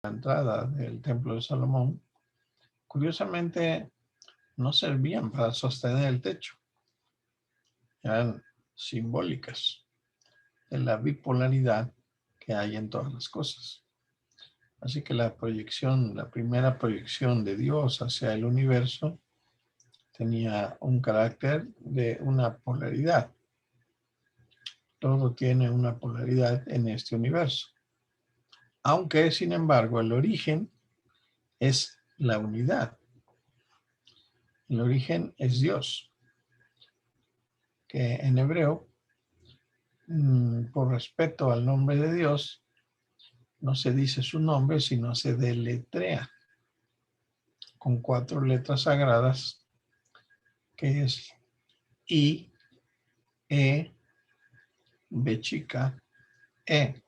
la entrada del Templo de Salomón, curiosamente no servían para sostener el techo, eran simbólicas de la bipolaridad que hay en todas las cosas. Así que la proyección, la primera proyección de Dios hacia el universo tenía un carácter de una polaridad. Todo tiene una polaridad en este universo. Aunque, sin embargo, el origen es la unidad. El origen es Dios, que en hebreo, por respeto al nombre de Dios, no se dice su nombre, sino se deletrea con 4 letras sagradas, que es I, E, B chica, E.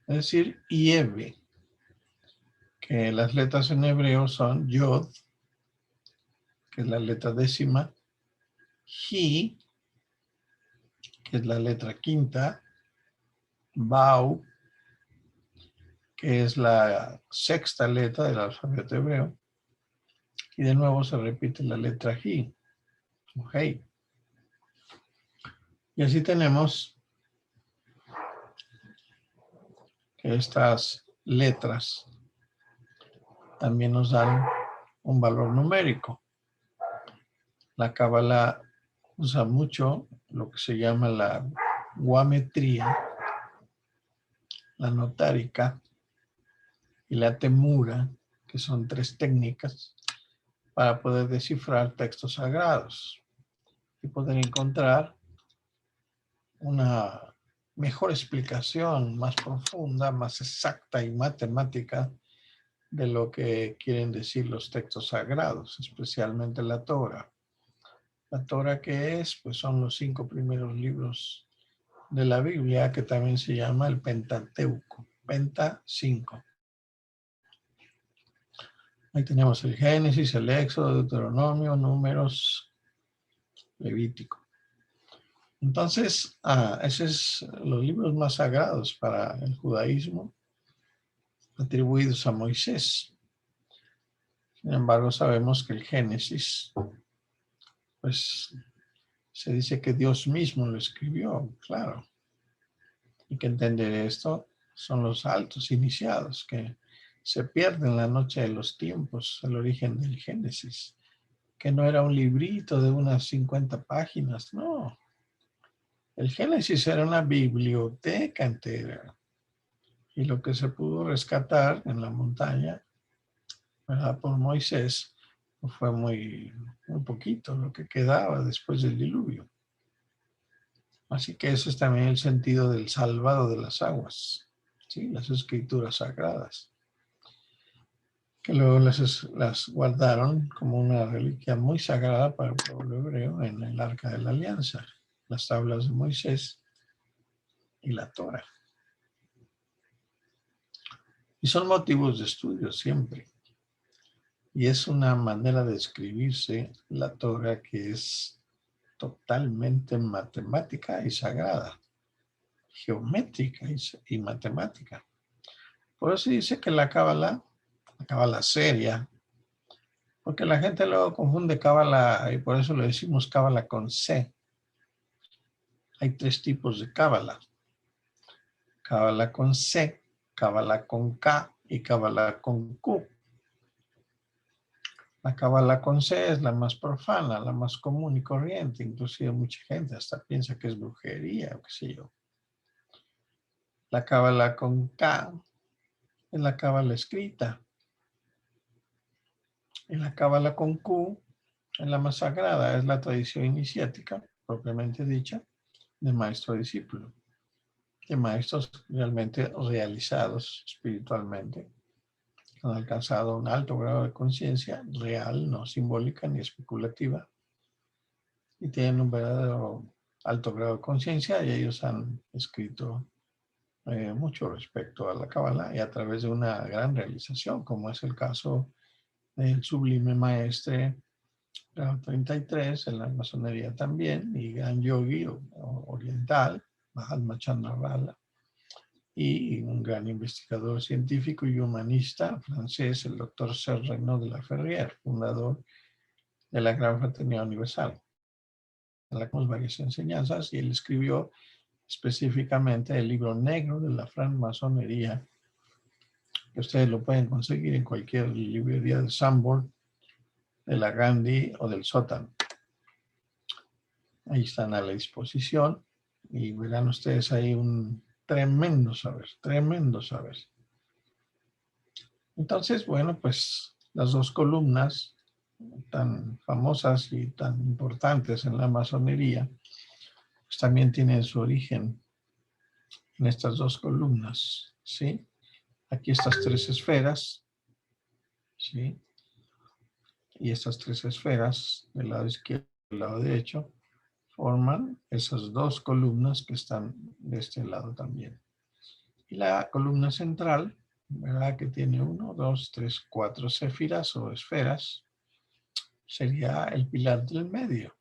Es decir, Ieve, que las letras en hebreo son Yod, que es la letra décima, Ji, que es la letra quinta, Bau, que es la sexta letra del alfabeto hebreo, y de nuevo se repite la letra Ji, o Hei. Y así tenemos que estas letras también nos dan un valor numérico. La Cábala usa mucho lo que se llama la guametría, la notárica y la temura, que son 3 técnicas para poder descifrar textos sagrados y poder encontrar una mejor explicación, más profunda, más exacta y matemática de lo que quieren decir los textos sagrados, especialmente la Torah. La Torah, ¿qué es? Pues son los 5 primeros libros de la Biblia, que también se llama el Pentateuco, Penta 5. Ahí tenemos el Génesis, el Éxodo, Deuteronomio, Números, Levítico. Entonces, esos son los libros más sagrados para el judaísmo, atribuidos a Moisés. Sin embargo, sabemos que el Génesis, pues, se dice que Dios mismo lo escribió, claro. Y que entender esto son los altos iniciados que se pierden en la noche de los tiempos, el origen del Génesis, que no era un librito de unas 50 páginas, no. El Génesis era una biblioteca entera. Y lo que se pudo rescatar en la montaña, ¿verdad?, por Moisés, fue muy poquito lo que quedaba después del diluvio. Así que eso es también el sentido del salvado de las aguas, ¿sí? Las escrituras sagradas, que luego las guardaron como una reliquia muy sagrada para el pueblo hebreo en el Arca de la Alianza, las tablas de Moisés y la Torah. Y son motivos de estudio siempre. Y es una manera de escribirse la Torah que es totalmente matemática y sagrada, geométrica y matemática. Por eso dice que la cábala seria, porque la gente luego confunde cábala y por eso le decimos cábala con C. Hay 3 tipos de cábala: cábala con C, cábala con K y cábala con Q. La cábala con C es la más profana, la más común y corriente. Inclusive mucha gente hasta piensa que es brujería o qué sé yo. La cábala con K es la cábala escrita. Y la cábala con Q es la más sagrada, es la tradición iniciática, propiamente dicha, de maestro a discípulo, de maestros realmente realizados espiritualmente, que han alcanzado un alto grado de conciencia real, no simbólica ni especulativa, y tienen un verdadero alto grado de conciencia, y ellos han escrito mucho respecto a la cábala y a través de una gran realización, como es el caso del sublime maestre grado 33 en la masonería también, y gran yogi oriental, Mahatma Chandra Rala, y un gran investigador científico y humanista francés, el doctor Serge Reynaud de la Ferrière, fundador de la Gran Fraternidad Universal. Tenemos varias enseñanzas y él escribió específicamente el libro negro de la francmasonería, que ustedes lo pueden conseguir en cualquier librería de Sanborn, de la Gandhi o del Sótano. Ahí están a la disposición y verán ustedes ahí un tremendo saber, tremendo saber. Entonces, bueno, pues las dos columnas tan famosas y tan importantes en la masonería, pues también tienen su origen en estas dos columnas, ¿sí? Aquí estas tres esferas, ¿sí? Y estas tres esferas del lado izquierdo y del lado derecho forman esas dos columnas que están de este lado también. Y la columna central, ¿verdad? Que tiene 1, 2, 3, 4 céfiras o esferas, sería el pilar del medio.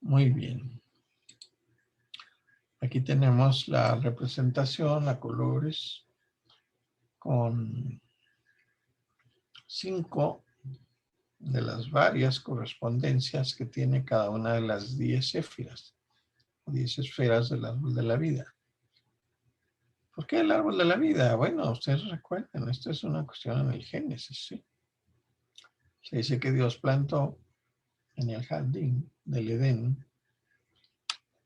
Muy bien. Aquí tenemos la representación a colores con 5 de las varias correspondencias que tiene cada una de las 10 céfiras, o 10 esferas del árbol de la vida. ¿Por qué el árbol de la vida? Bueno, ustedes recuerden, esto es una cuestión en el Génesis, ¿sí? Se dice que Dios plantó en el jardín del Edén,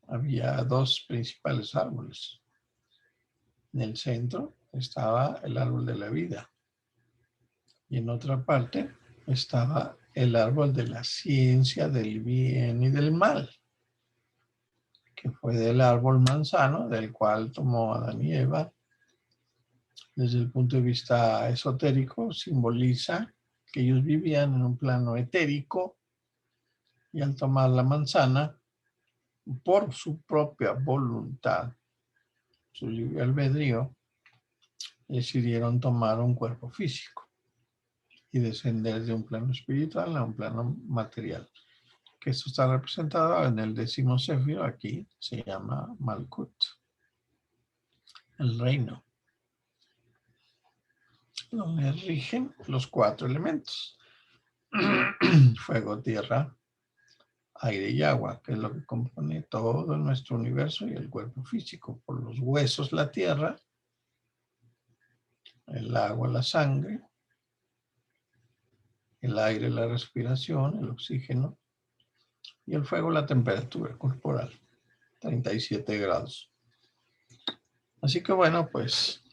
había dos principales árboles. En el centro estaba el árbol de la vida y en otra parte estaba el árbol de la ciencia del bien y del mal, que fue del árbol manzano, del cual tomó Adán y Eva. Desde el punto de vista esotérico, simboliza que ellos vivían en un plano etérico y al tomar la manzana, por su propia voluntad, su libre albedrío, decidieron tomar un cuerpo físico y descender de un plano espiritual a un plano material. Que esto está representado en el 10º céfiro, aquí se llama Malkut, el reino, donde rigen los 4 elementos: fuego, tierra, aire y agua, que es lo que compone todo nuestro universo y el cuerpo físico. Por los huesos, la tierra; el agua, la sangre; el aire, la respiración, el oxígeno; y el fuego, la temperatura corporal, 37 grados. Así que bueno, pues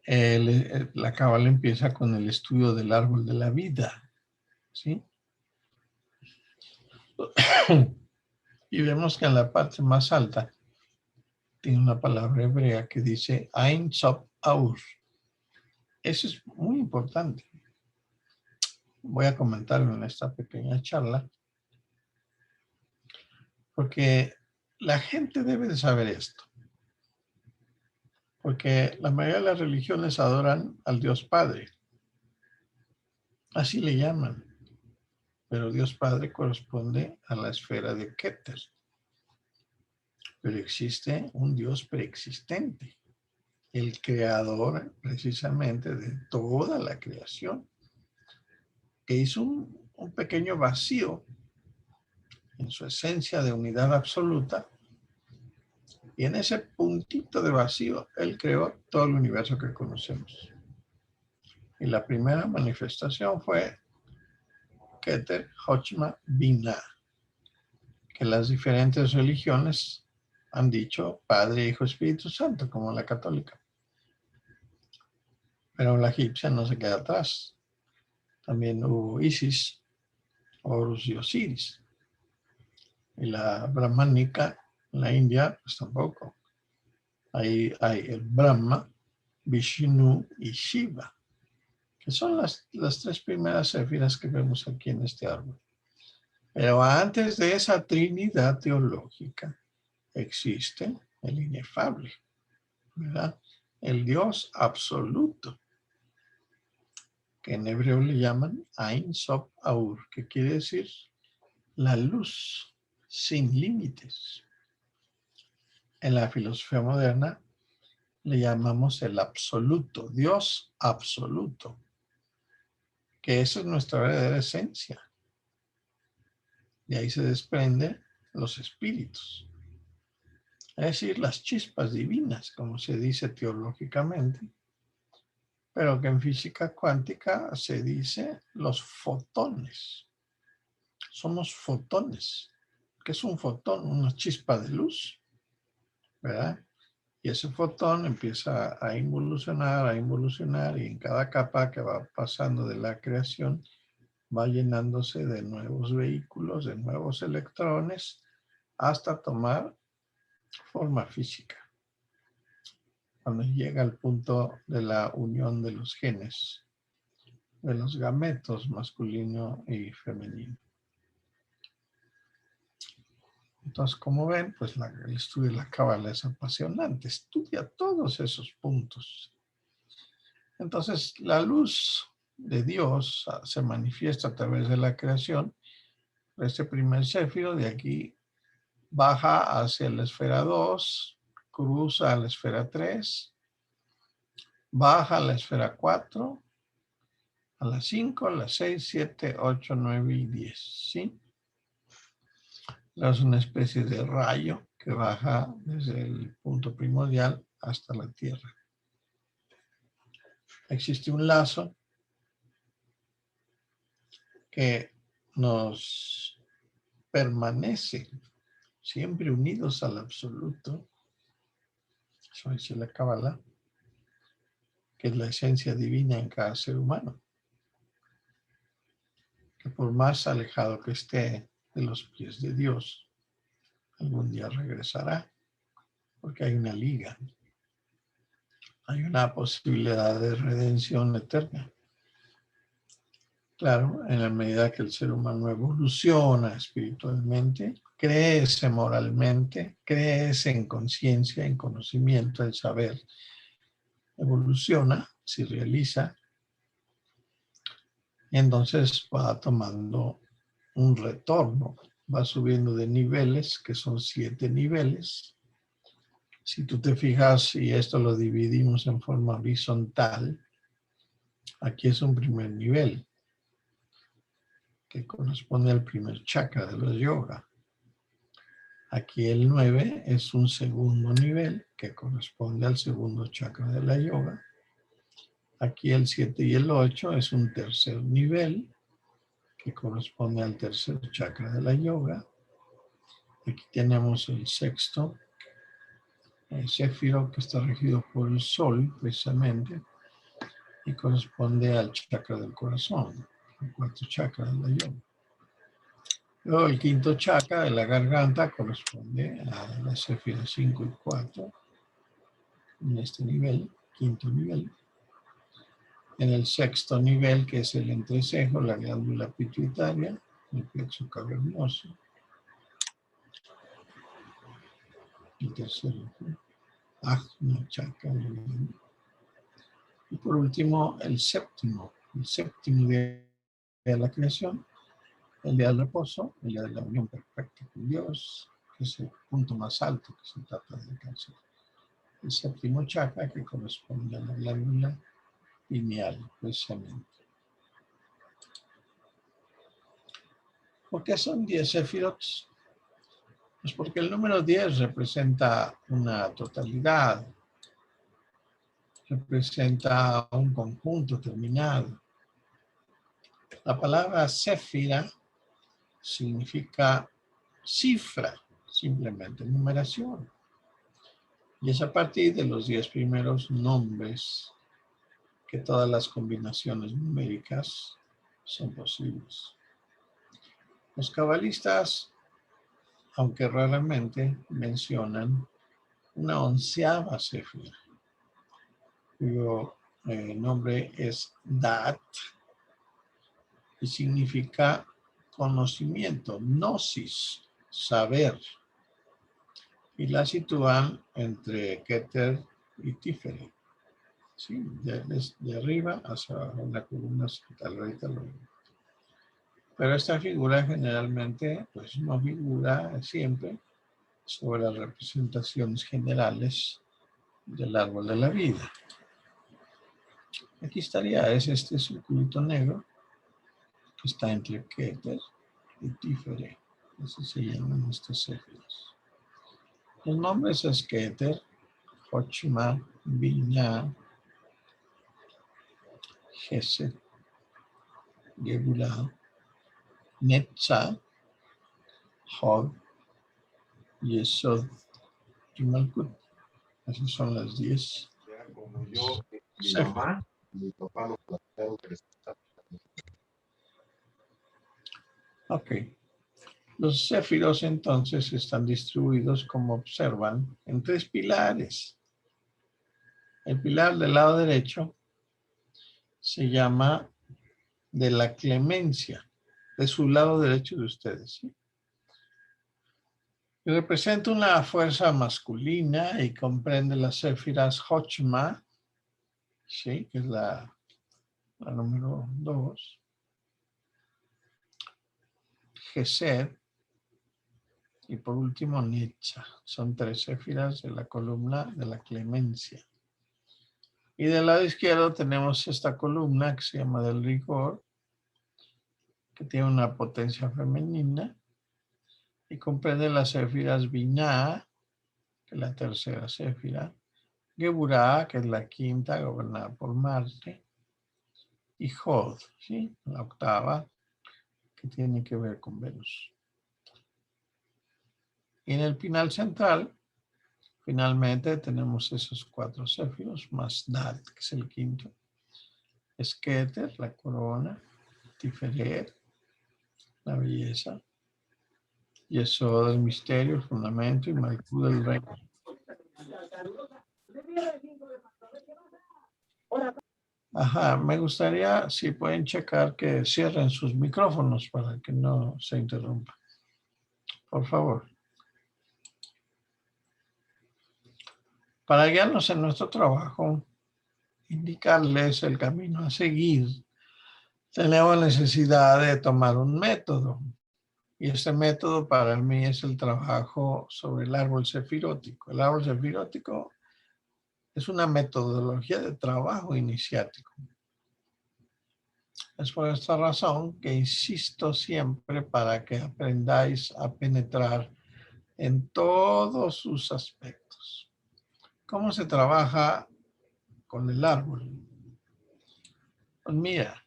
la cábala empieza con el estudio del árbol de la vida, ¿sí? Y vemos que en la parte más alta tiene una palabra hebrea que dice Ein Sof Aur. Eso es muy importante. Voy a comentarlo en esta pequeña charla, porque la gente debe de saber esto. Porque la mayoría de las religiones adoran al Dios Padre. Así le llaman. Pero Dios Padre corresponde a la esfera de Keter. Pero existe un Dios preexistente, el creador precisamente de toda la creación, que hizo un pequeño vacío en su esencia de unidad absoluta, y en ese puntito de vacío él creó todo el universo que conocemos. Y la primera manifestación fue Keter Hochma Binah, que las diferentes religiones han dicho Padre, Hijo, Espíritu Santo, como la católica. Pero la egipcia no se queda atrás. También hubo Isis, Horus y Osiris. Y la brahmánica, en la India, pues tampoco. Ahí hay el Brahma, Vishnu y Shiva, que son las 3 primeras céfiras que vemos aquí en este árbol. Pero antes de esa trinidad teológica existe el inefable, ¿verdad? El Dios absoluto, que en hebreo le llaman Ein Sof Aur, que quiere decir la luz sin límites. en la filosofía moderna le llamamos el absoluto, Dios absoluto, que esa es nuestra verdadera esencia. De ahí se desprenden los espíritus, es decir, las chispas divinas, como se dice teológicamente, pero que en física cuántica se dice los fotones. Somos fotones. ¿Qué es un fotón? Una chispa de luz, ¿verdad? Y ese fotón empieza a involucionar, y en cada capa que va pasando de la creación va llenándose de nuevos vehículos, de nuevos electrones, hasta tomar forma física. Cuando llega al punto de la unión de los genes, de los gametos masculino y femenino. Entonces, como ven, pues el estudio de la Cábala es apasionante, estudia todos esos puntos. Entonces, la luz de Dios se manifiesta a través de la creación. Este primer céfiro de aquí baja hacia la esfera 2, cruza a la esfera 3, baja a la esfera 4, a las 5, a las 6, 7, 8, 9 y 10, ¿sí? Es una especie de rayo que baja desde el punto primordial hasta la Tierra. Existe un lazo que nos permanece siempre unidos al absoluto. Eso dice la Cábala, que es la esencia divina en cada ser humano, que por más alejado que esté de los pies de Dios, algún día regresará, porque hay una liga, hay una posibilidad de redención eterna. Claro, en la medida que el ser humano evoluciona espiritualmente, crece moralmente, crece en conciencia, en conocimiento, en saber, evoluciona, se realiza, entonces va tomando un retorno, va subiendo de niveles, que son 7 niveles. Si tú te fijas, y esto lo dividimos en forma horizontal, aquí es un primer nivel, que corresponde al primer chakra de la yoga. Aquí el 9 es un segundo nivel, que corresponde al segundo chakra de la yoga. Aquí el 7 y el 8 es un tercer nivel, que corresponde al tercer chakra de la yoga. Aquí tenemos el sexto céfiro, que está regido por el sol, precisamente, y corresponde al chakra del corazón, el cuarto chakra de la yoga. Luego el quinto chakra de la garganta corresponde a la céfira 5 y 4, en este nivel, quinto nivel. En el sexto nivel, que es el entrecejo, la glándula pituitaria, el plexo cavernoso. El tercero, Ajna chakra. Y por último, el séptimo día de la creación, el día del reposo, el día de la unión perfecta con Dios, que es el punto más alto que se trata de alcanzar. El séptimo chakra, que corresponde a la glándula pineal, precisamente. ¿Por qué son 10 sefirot? Pues porque el número 10 representa una totalidad, representa un conjunto terminado. La palabra sefira significa cifra, simplemente numeración. Y es a partir de los 10 primeros nombres que todas las combinaciones numéricas son posibles. Los cabalistas, aunque raramente, mencionan una 11ª sefira, cuyo nombre es Dat, y significa conocimiento, gnosis, saber, y la sitúan entre Keter y Tiferet, ¿sí? De arriba hacia abajo, en la columna tal. Pero esta figura generalmente, pues no figura siempre, sobre las representaciones generales del árbol de la vida. Aquí estaría, es este circulito negro que está entre Keter y Tiferet. Así se llaman estos céfiros. Los nombres es Keter, Jochma, Binah, Gesed, Geburah, Netzah, Hod, Yesod y Malkut. Esas son las 10. Como yo, mi Céfiros. mamá, mi papá lo plantearon que Ok. Los céfiros entonces están distribuidos, como observan, en 3 pilares. El pilar del lado derecho se llama de la clemencia, de su lado derecho de ustedes, ¿sí? Y representa una fuerza masculina y comprende las céfiras Jochma, ¿sí? Que es la número 2, Gesed, y por último Netzah. Son 3 céfiras de la columna de la clemencia. Y del lado izquierdo tenemos esta columna que se llama del rigor, que tiene una potencia femenina y comprende las céfiras Binah, que es la tercera céfira, Geburah, que es la quinta, gobernada por Marte, y Hod, ¿sí? La octava, que tiene que ver con Venus. Y en el pinal central, finalmente tenemos esos 4 céfiros, más Dat, que es el quinto, es Keter, la corona, Tiferet, la belleza, Yesod, el misterio, el fundamento, y Malkut, el reino. Ajá, me gustaría, si pueden checar, que cierren sus micrófonos para que no se interrumpa. Por favor. Para guiarnos en nuestro trabajo, indicarles el camino a seguir, tenemos necesidad de tomar un método. Y este método para mí es el trabajo sobre el árbol sefirótico. El árbol sefirótico es una metodología de trabajo iniciático. Es por esta razón que insisto siempre para que aprendáis a penetrar en todos sus aspectos. ¿Cómo se trabaja con el árbol? Pues mira,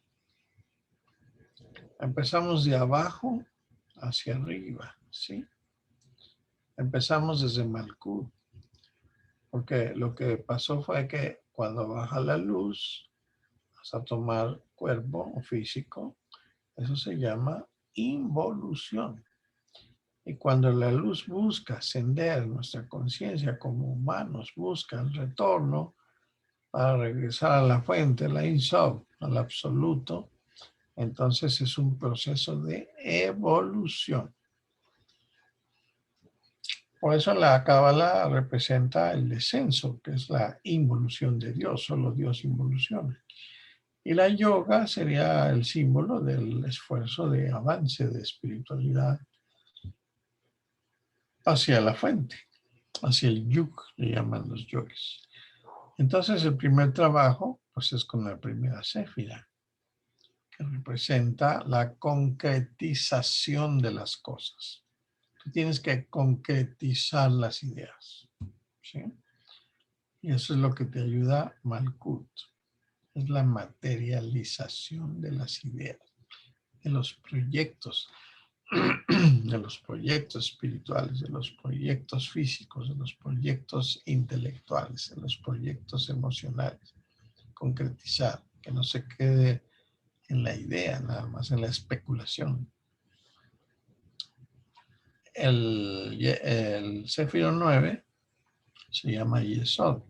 empezamos de abajo hacia arriba, ¿sí? Empezamos desde Malkut, porque lo que pasó fue que cuando baja la luz, vas a tomar cuerpo o físico, eso se llama involución. Y cuando la luz busca ascender, nuestra conciencia como humanos busca el retorno para regresar a la fuente, la Ein Sof, al absoluto, entonces es un proceso de evolución. Por eso la Cábala representa el descenso, que es la involución de Dios, solo Dios involuciona. Y la yoga sería el símbolo del esfuerzo de avance de espiritualidad hacia la fuente, hacia el yug, le llaman los yogis. Entonces el primer trabajo, pues es con la primera séfira, que representa la concretización de las cosas. Tú tienes que concretizar las ideas, ¿sí? Y eso es lo que te ayuda Malkut. Es la materialización de las ideas, de los proyectos, de los proyectos espirituales, de los proyectos físicos, de los proyectos intelectuales, de los proyectos emocionales. Concretizar, que no se quede en la idea, nada más en la especulación. El Céfiro 9 se llama Yesod,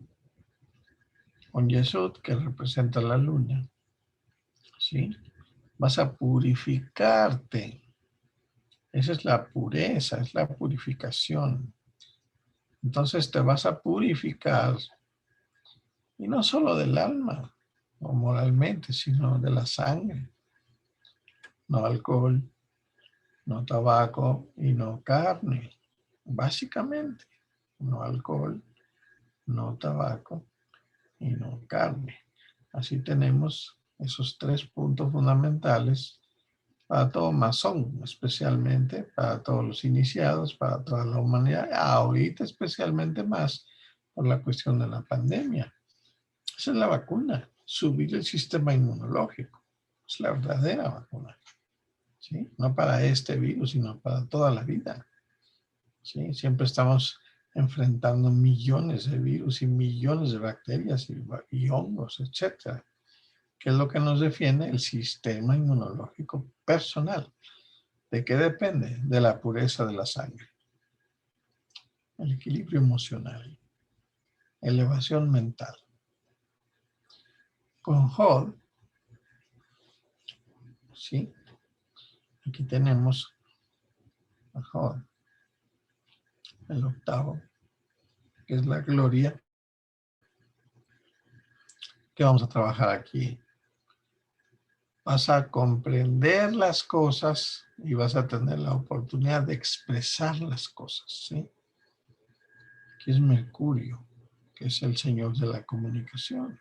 con Yesod, que representa la luna, ¿sí? Vas a purificarte. Esa es la pureza, es la purificación. Entonces te vas a purificar, y no solo del alma, o moralmente, sino de la sangre. No alcohol, no tabaco y no carne. básicamente, no alcohol, no tabaco y no carne. Así tenemos esos 3 puntos fundamentales para todo masón, especialmente para todos los iniciados, para toda la humanidad, ahorita especialmente más por la cuestión de la pandemia. Esa es la vacuna, subir el sistema inmunológico. Es la verdadera vacuna. ¿Sí? No para este virus, sino para toda la vida. ¿Sí? Siempre estamos enfrentando millones de virus y millones de bacterias y hongos, etcétera. ¿Qué es lo que nos defiende? El sistema inmunológico personal. ¿De qué depende? De la pureza de la sangre, el equilibrio emocional, elevación mental. Con Hall, ¿sí? Aquí tenemos a Hall, el octavo, que es la gloria, que vamos a trabajar aquí. Vas a comprender las cosas y vas a tener la oportunidad de expresar las cosas, ¿sí? Aquí es Mercurio, que es el señor de la comunicación.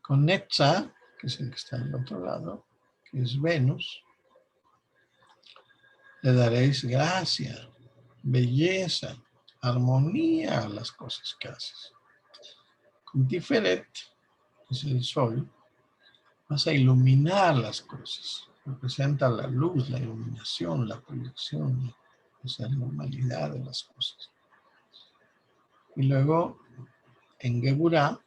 Con Netza, que es el que está al otro lado, que es Venus, le daréis gracia, belleza, armonía a las cosas que haces. Con Tiferet, que es el sol, vas a iluminar las cosas. Representa la luz, la iluminación, la proyección, esa normalidad de las cosas. Y luego, en Geburah,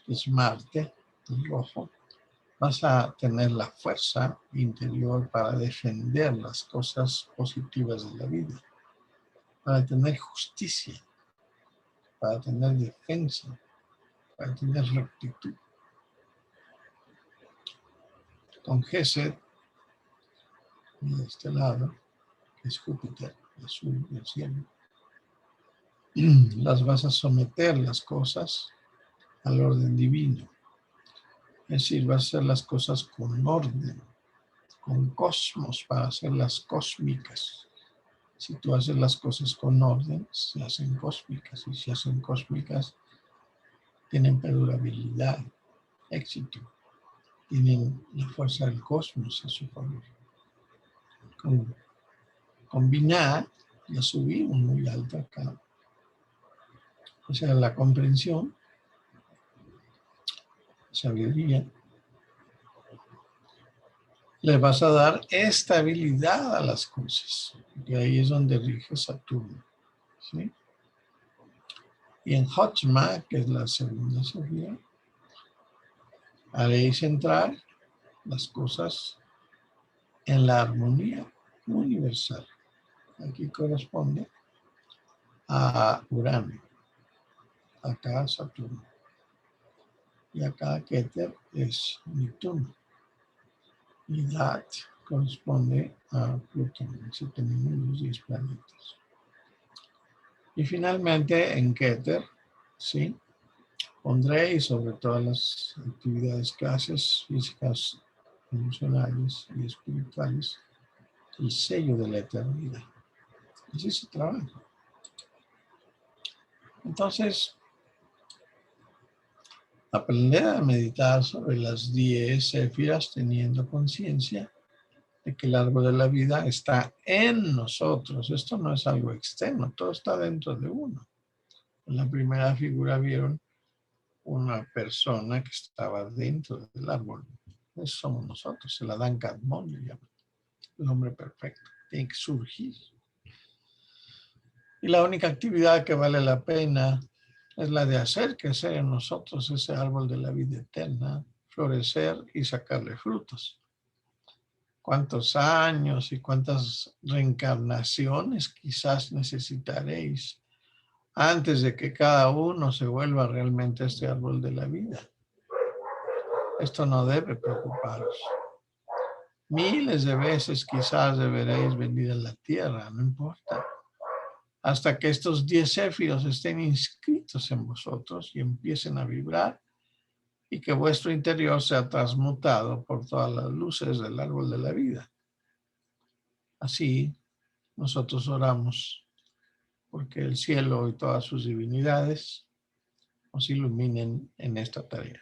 que es Marte, el rojo, vas a tener la fuerza interior para defender las cosas positivas de la vida, para tener justicia, para tener defensa, para tener rectitud. Con Gesed, de este lado, que es Júpiter, el azul del cielo, las vas a someter las cosas al orden divino. Es decir, vas a hacer las cosas con orden, con cosmos para hacerlas cósmicas. Si tú haces las cosas con orden, se hacen cósmicas. Y si hacen cósmicas, tienen perdurabilidad, éxito. Tienen la fuerza del cosmos a su favor. Combinar, ya subimos muy alto acá. O sea, la comprensión, sabiduría, le vas a dar estabilidad a las cosas. Y ahí es donde rige Saturno. ¿Sí? Y en Hotma, que es la segunda Sofía, haréis entrar las cosas en la armonía universal. Aquí corresponde a Urano, acá Saturno. Y acá Keter es Neptuno. Y Dat corresponde a Plutón. Así tenemos los 10 planetas. Y finalmente en Keter, ¿sí? Pondréis sobre todas las actividades, clases físicas, emocionales y espirituales, el sello de la eternidad. Así se trabaja. Entonces, aprender a meditar sobre las 10 céfiras teniendo conciencia de que el árbol de la vida está en nosotros. Esto no es algo externo, todo está dentro de uno. En la primera figura vieron una persona que estaba dentro del árbol. Eso somos nosotros, el Adán Kadmon le llaman. El hombre perfecto, tiene que surgir. Y la única actividad que vale la pena es la de hacer crecer en nosotros ese árbol de la vida eterna, florecer y sacarle frutos. ¿Cuántos años y cuántas reencarnaciones quizás necesitaréis antes de que cada uno se vuelva realmente este árbol de la vida? Esto no debe preocuparos. Miles de veces quizás deberéis venir a la tierra, no importa. Hasta que estos 10 céfiros estén inscritos en vosotros y empiecen a vibrar y que vuestro interior sea transmutado por todas las luces del árbol de la vida. Así, nosotros oramos porque el cielo y todas sus divinidades nos iluminen en esta tarea.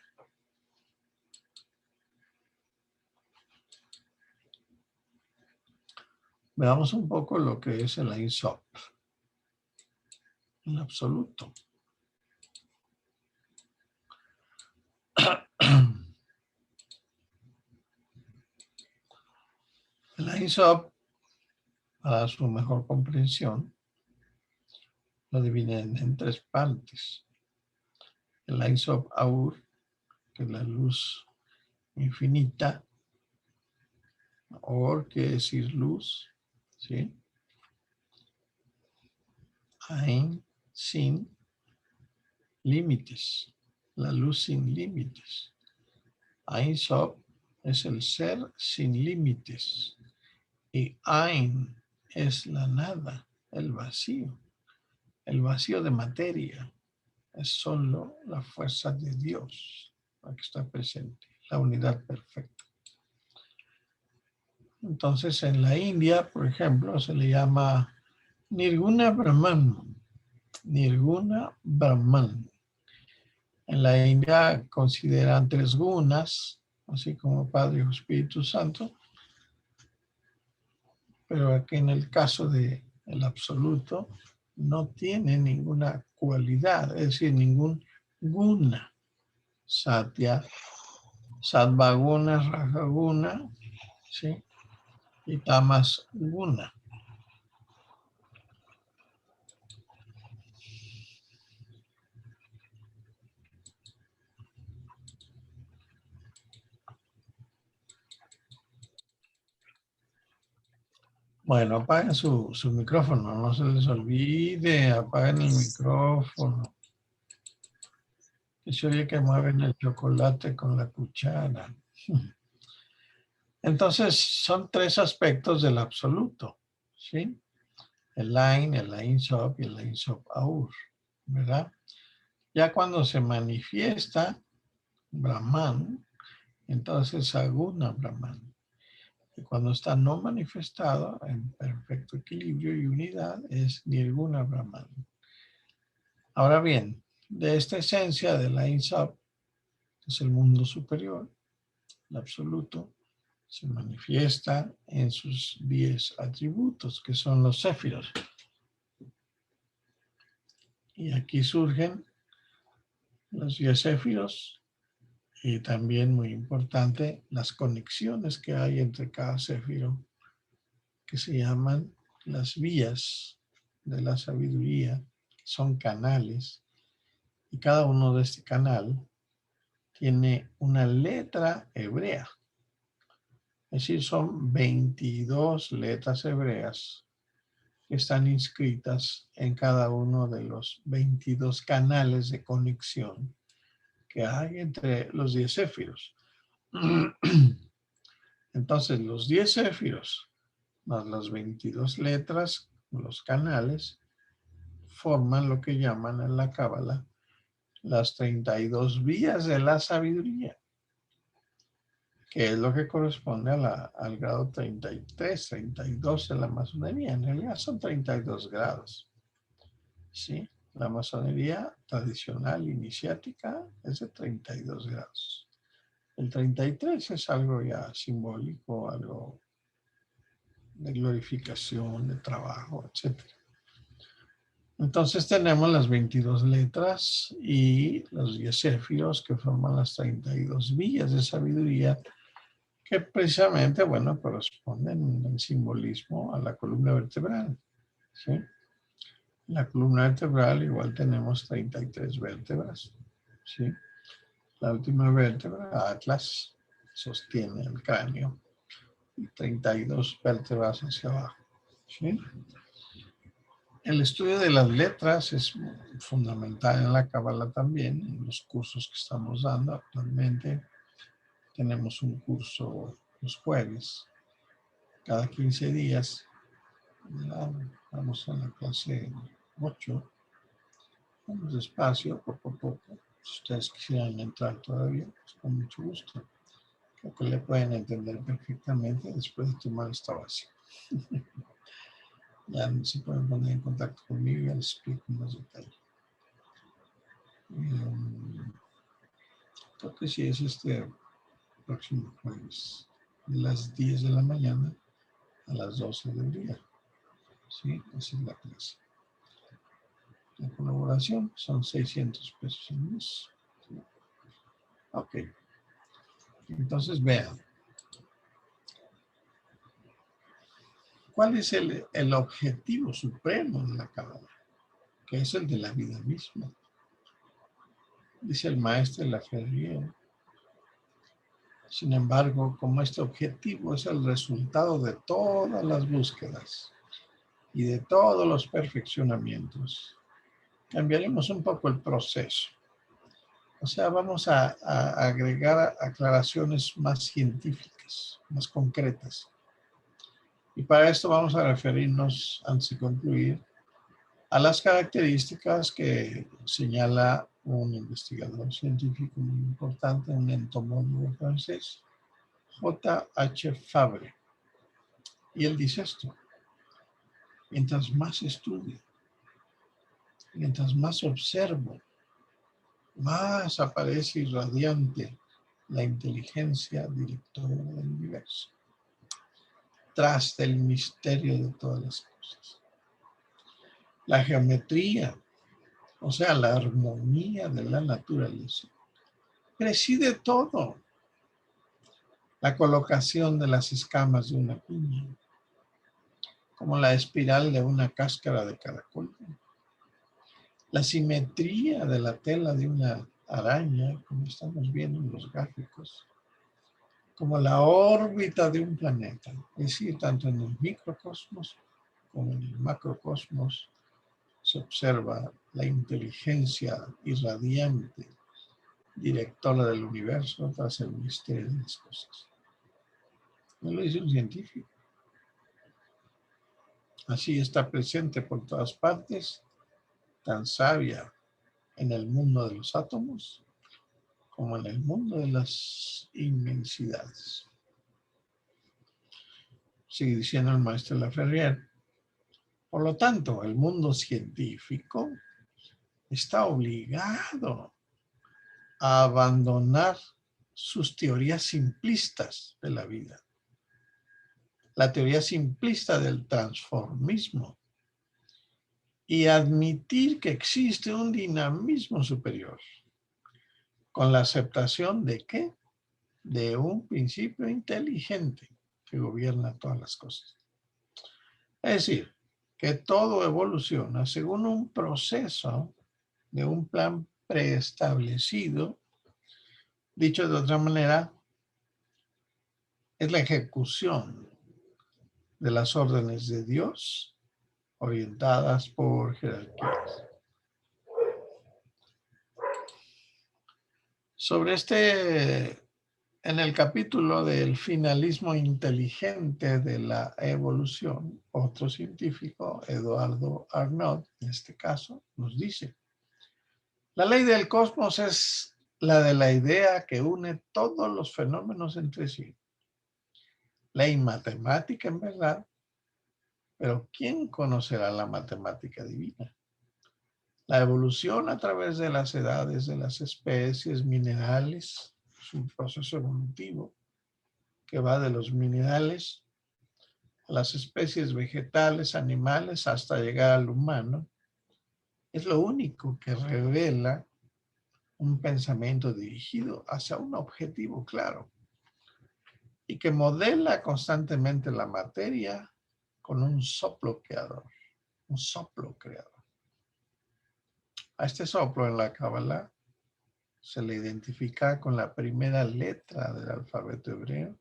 Veamos un poco lo que es el Ein Sof, en absoluto. El Ein Sof, para su mejor comprensión, lo dividen en tres partes. El Ein Sof Aur, que es la luz infinita, Or, que es decir luz, ¿sí? Ein, sin límites, la luz sin límites. Ein Sof es el ser sin límites. Y Ein es la nada, el vacío de materia. Es solo la fuerza de Dios la que está presente, la unidad perfecta. Entonces, en la India, por ejemplo, se le llama Nirguna Brahman. Nirguna Brahman. En la India consideran tres gunas, así como Padre, Hijo, Espíritu Santo, pero aquí en el caso del absoluto no tiene ninguna cualidad, es decir, ningún guna. Satya, Sattva guna, Raja guna, ¿sí? Y Tamas guna. Bueno, apaguen su micrófono, no se les olvide, apaguen el micrófono. Que se oye que mueven el chocolate con la cuchara. Entonces, son tres aspectos del absoluto, ¿sí? El Ein Sof y el Ein Sof Aur, ¿verdad? Ya cuando se manifiesta Brahman, entonces Aguna Brahman. Y cuando está no manifestado, en perfecto equilibrio y unidad, es Nirguna Brahman. Ahora bien, de esta esencia del Ein Sof, que es el mundo superior, el absoluto, se manifiesta en sus 10 atributos, que son los céfiros. Y aquí surgen los 10 céfiros y también, muy importante, las conexiones que hay entre cada céfiro, que se llaman las vías de la sabiduría, son canales, y cada uno de este canal tiene una letra hebrea. Es decir, son 22 letras hebreas que están inscritas en cada uno de los 22 canales de conexión que hay entre los 10 céfiros. Entonces, los 10 céfiros más las 22 letras, los canales, forman lo que llaman en la Cábala las 32 vías de la sabiduría, que es lo que corresponde al grado 33, 32 de la masonería. En realidad son 32 grados. ¿Sí? La masonería tradicional iniciática es de 32 grados. El 33 es algo ya simbólico, algo de glorificación, de trabajo, etc. Entonces tenemos las 22 letras y los 10 céfiros que forman las 32 vías de sabiduría que precisamente, bueno, corresponden en simbolismo a la columna vertebral, ¿sí? La columna vertebral igual tenemos 33 vértebras, ¿sí? La última vértebra, Atlas, sostiene el cráneo y 32 vértebras hacia abajo, ¿sí? El estudio de las letras es fundamental en la Cábala también, en los cursos que estamos dando actualmente. Tenemos un curso los jueves, cada 15 días. Vamos a la clase 8. Vamos despacio, poco a poco. Si ustedes quisieran entrar todavía, pues con mucho gusto. Creo que le pueden entender perfectamente después de tomar esta base. Ya se pueden poner en contacto conmigo y ya les explico más detalle. Creo que sí es este próximo jueves, de las 10 de la mañana a las 12 del día. Sí, esa es la clase. La colaboración son 600 pesos al mes. ¿Sí? Ok. Entonces vean. ¿Cuál es el objetivo supremo de la Cábala? Que es el de la vida misma. Dice el maestro Laferrière. Sin embargo, como este objetivo es el resultado de todas las búsquedas y de todos los perfeccionamientos, cambiaremos un poco el proceso. O sea, vamos a agregar aclaraciones más científicas, más concretas. Y para esto vamos a referirnos, antes de concluir, a las características que señala un investigador científico muy importante, un entomólogo francés, J.H. Fabre. Y él dice esto: mientras más estudio, mientras más observo, más aparece irradiante la inteligencia directora del universo, tras del misterio de todas las cosas. La geometría, o sea, la armonía de la naturaleza, preside todo. La colocación de las escamas de una piña, como la espiral de una cáscara de caracol. La simetría de la tela de una araña, como estamos viendo en los gráficos, como la órbita de un planeta. Es decir, tanto en el microcosmos como en el macrocosmos se observa la inteligencia irradiante, directora del universo, tras el misterio de las cosas. No lo dice un científico. Así está presente por todas partes, tan sabia en el mundo de los átomos como en el mundo de las inmensidades. Sigue diciendo el maestro Laferrière. Por lo tanto, el mundo científico está obligado a abandonar sus teorías simplistas de la vida. La teoría simplista del transformismo y admitir que existe un dinamismo superior, con la aceptación de ¿qué? De un principio inteligente que gobierna todas las cosas. Es decir, que todo evoluciona según un proceso de un plan preestablecido. Dicho de otra manera, es la ejecución de las órdenes de Dios orientadas por jerarquías. Sobre en el capítulo del finalismo inteligente de la evolución, otro científico, Eduardo Arnaud, en este caso, nos dice: la ley del cosmos es la de la idea que une todos los fenómenos entre sí. Ley matemática en verdad, pero ¿quién conocerá la matemática divina? La evolución a través de las edades de las especies minerales es un proceso evolutivo que va de los minerales a las especies vegetales, animales, hasta llegar al humano. Es lo único que revela un pensamiento dirigido hacia un objetivo claro y que modela constantemente la materia con un soplo creador, un soplo creador. A este soplo en la Cábala se le identifica con la primera letra del alfabeto hebreo,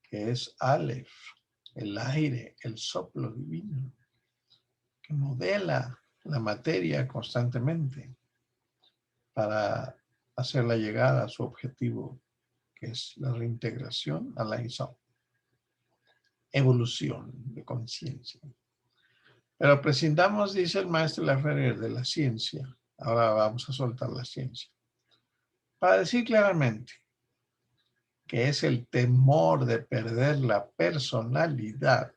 que es Aleph, el aire, el soplo divino, que modela la materia constantemente para hacerla llegar a su objetivo, que es la reintegración a la evolución de conciencia. Pero prescindamos, dice el maestro Laferrière, de la ciencia. Ahora vamos a soltar la ciencia, para decir claramente que es el temor de perder la personalidad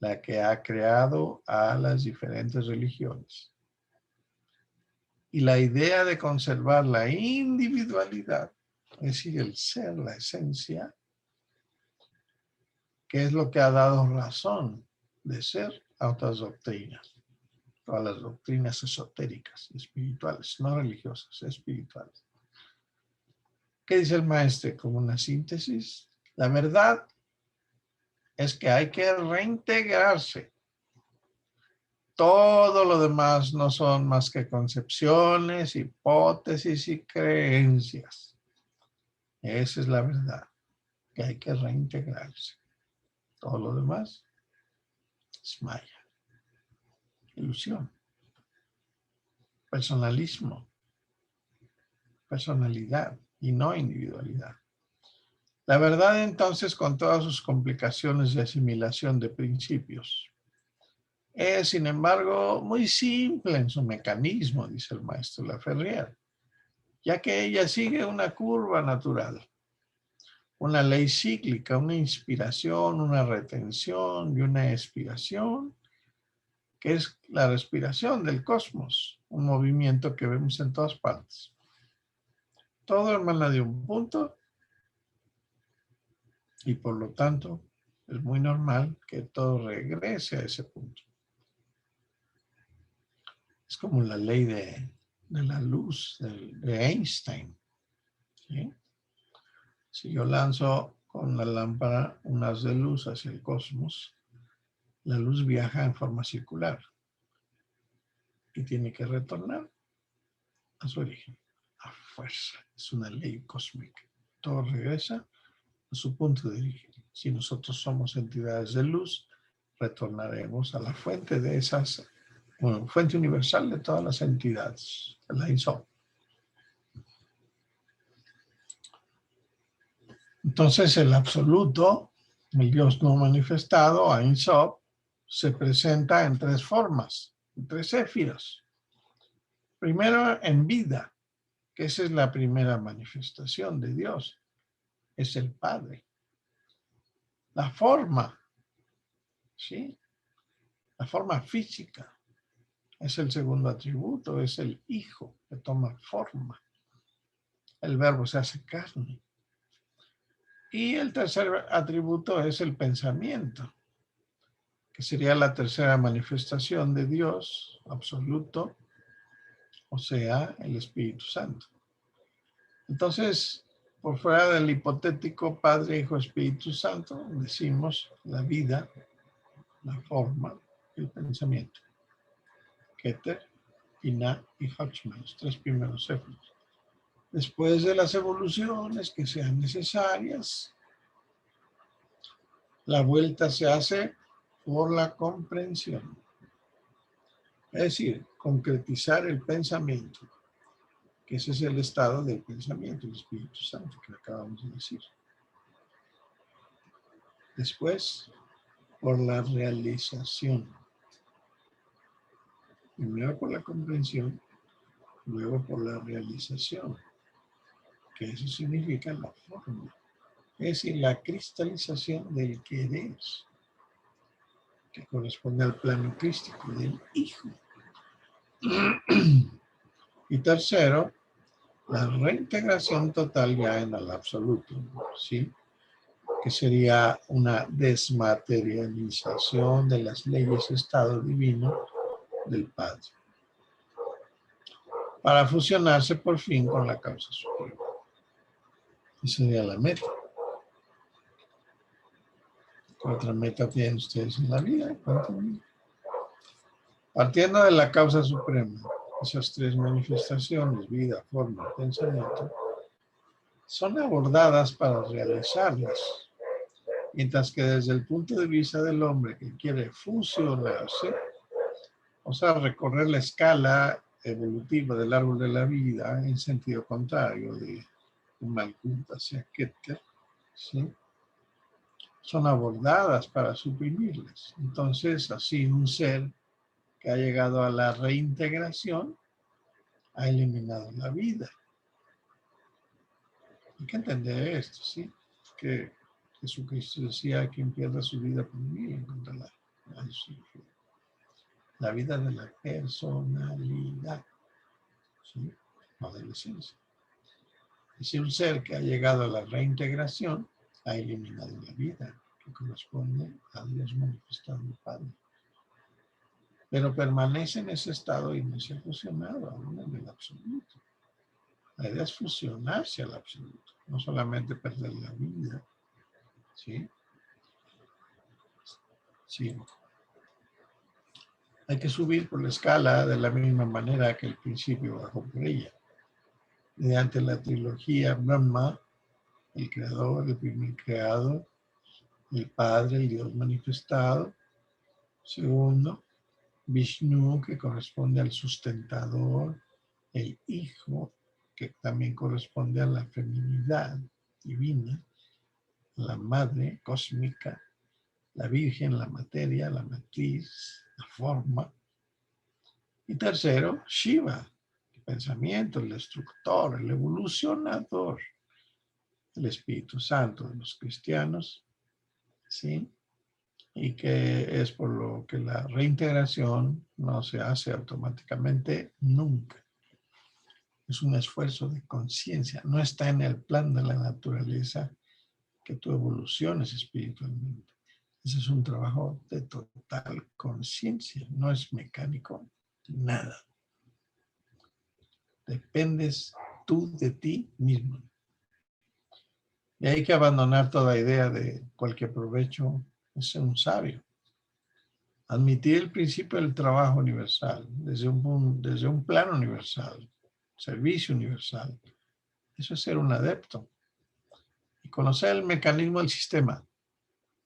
la que ha creado a las diferentes religiones. Y la idea de conservar la individualidad, es decir, el ser, la esencia, que es lo que ha dado razón de ser a otras doctrinas, todas las doctrinas esotéricas, espirituales, no religiosas, espirituales. ¿Qué dice el maestro? Como una síntesis, la verdad es que hay que reintegrarse. Todo lo demás no son más que concepciones, hipótesis y creencias. Esa es la verdad, que hay que reintegrarse. Todo lo demás es maya, ilusión, personalismo, personalidad y no individualidad. La verdad entonces, con todas sus complicaciones de asimilación de principios, es sin embargo muy simple en su mecanismo, dice el maestro Laferrière, ya que ella sigue una curva natural, una ley cíclica, una inspiración, una retención y una expiración, que es la respiración del cosmos, un movimiento que vemos en todas partes. Todo emana de un punto y por lo tanto es muy normal que todo regrese a ese punto. Es como la ley de la luz de Einstein, ¿sí? Si yo lanzo con la lámpara un haz de luz hacia el cosmos, la luz viaja en forma circular y tiene que retornar a su origen, a fuerza. Es una ley cósmica. Todo regresa a su punto de origen. Si nosotros somos entidades de luz, retornaremos a la fuente de esas, bueno, fuente universal de todas las entidades, la Ein Sof. Entonces el absoluto, el Dios no manifestado, Ein Sof, se presenta en tres formas, en tres éfiros. Primero en vida, que esa es la primera manifestación de Dios, es el Padre. La forma, ¿sí? La forma física es el segundo atributo, es el Hijo que toma forma. El Verbo se hace carne. Y el tercer atributo es el pensamiento, que sería la tercera manifestación de Dios absoluto, o sea, el Espíritu Santo. Entonces, por fuera del hipotético Padre, Hijo, Espíritu Santo, decimos la vida, la forma, el pensamiento. Keter, Binah y Hachman, los tres primeros éfiros. Después de las evoluciones que sean necesarias, la vuelta se hace por la comprensión. Es decir, concretizar el pensamiento, que ese es el estado del pensamiento, el Espíritu Santo, que acabamos de decir. Después, por la realización. Primero por la comprensión, luego por la realización, que eso significa la forma. Es decir, la cristalización del querer, que corresponde al plano crístico del Hijo. Y tercero, la reintegración total ya en el absoluto, ¿sí? Que sería una desmaterialización de las leyes estado divino del Padre, para fusionarse por fin con la causa suprema. Esa sería la meta. ¿Qué otra meta tienen ustedes en la vida? Cuéntenme. Partiendo de la causa suprema, esas tres manifestaciones, vida, forma, pensamiento, son abordadas para realizarlas, mientras que desde el punto de vista del hombre que quiere fusionarse, o sea, recorrer la escala evolutiva del árbol de la vida en sentido contrario de Malkuth hacia Keter, ¿sí? Son abordadas para suprimirlas. Entonces, así un ser que ha llegado a la reintegración ha eliminado la vida. Hay que entender esto, ¿sí? Que Jesucristo decía: quien pierda su vida por mí, encontrará. La vida de la personalidad, ¿sí? No de la esencia. Y si un ser que ha llegado a la reintegración ha eliminado la vida que corresponde a Dios manifestado en el Padre, pero permanece en ese estado y no se ha fusionado aún en el absoluto. La idea es fusionarse al absoluto, no solamente perder la vida, ¿sí? Sí. Hay que subir por la escala de la misma manera que el principio bajó por ella. Mediante la trilogía Brahma, el creador, el primer creado, el Padre, el Dios manifestado. Segundo, Vishnu, que corresponde al sustentador, el Hijo, que también corresponde a la feminidad divina, la Madre cósmica, la Virgen, la materia, la matriz, la forma. Y tercero, Shiva, el pensamiento, el destructor, el evolucionador, el Espíritu Santo de los cristianos, ¿sí? Y que es por lo que la reintegración no se hace automáticamente nunca. Es un esfuerzo de conciencia, no está en el plan de la naturaleza que tú evoluciones espiritualmente. Ese es un trabajo de total conciencia, no es mecánico, nada. Dependes tú de ti mismo. Y hay que abandonar toda idea de cualquier provecho es ser un sabio. Admitir el principio del trabajo universal, desde un plano universal, servicio universal. Eso es ser un adepto. Y conocer el mecanismo del sistema,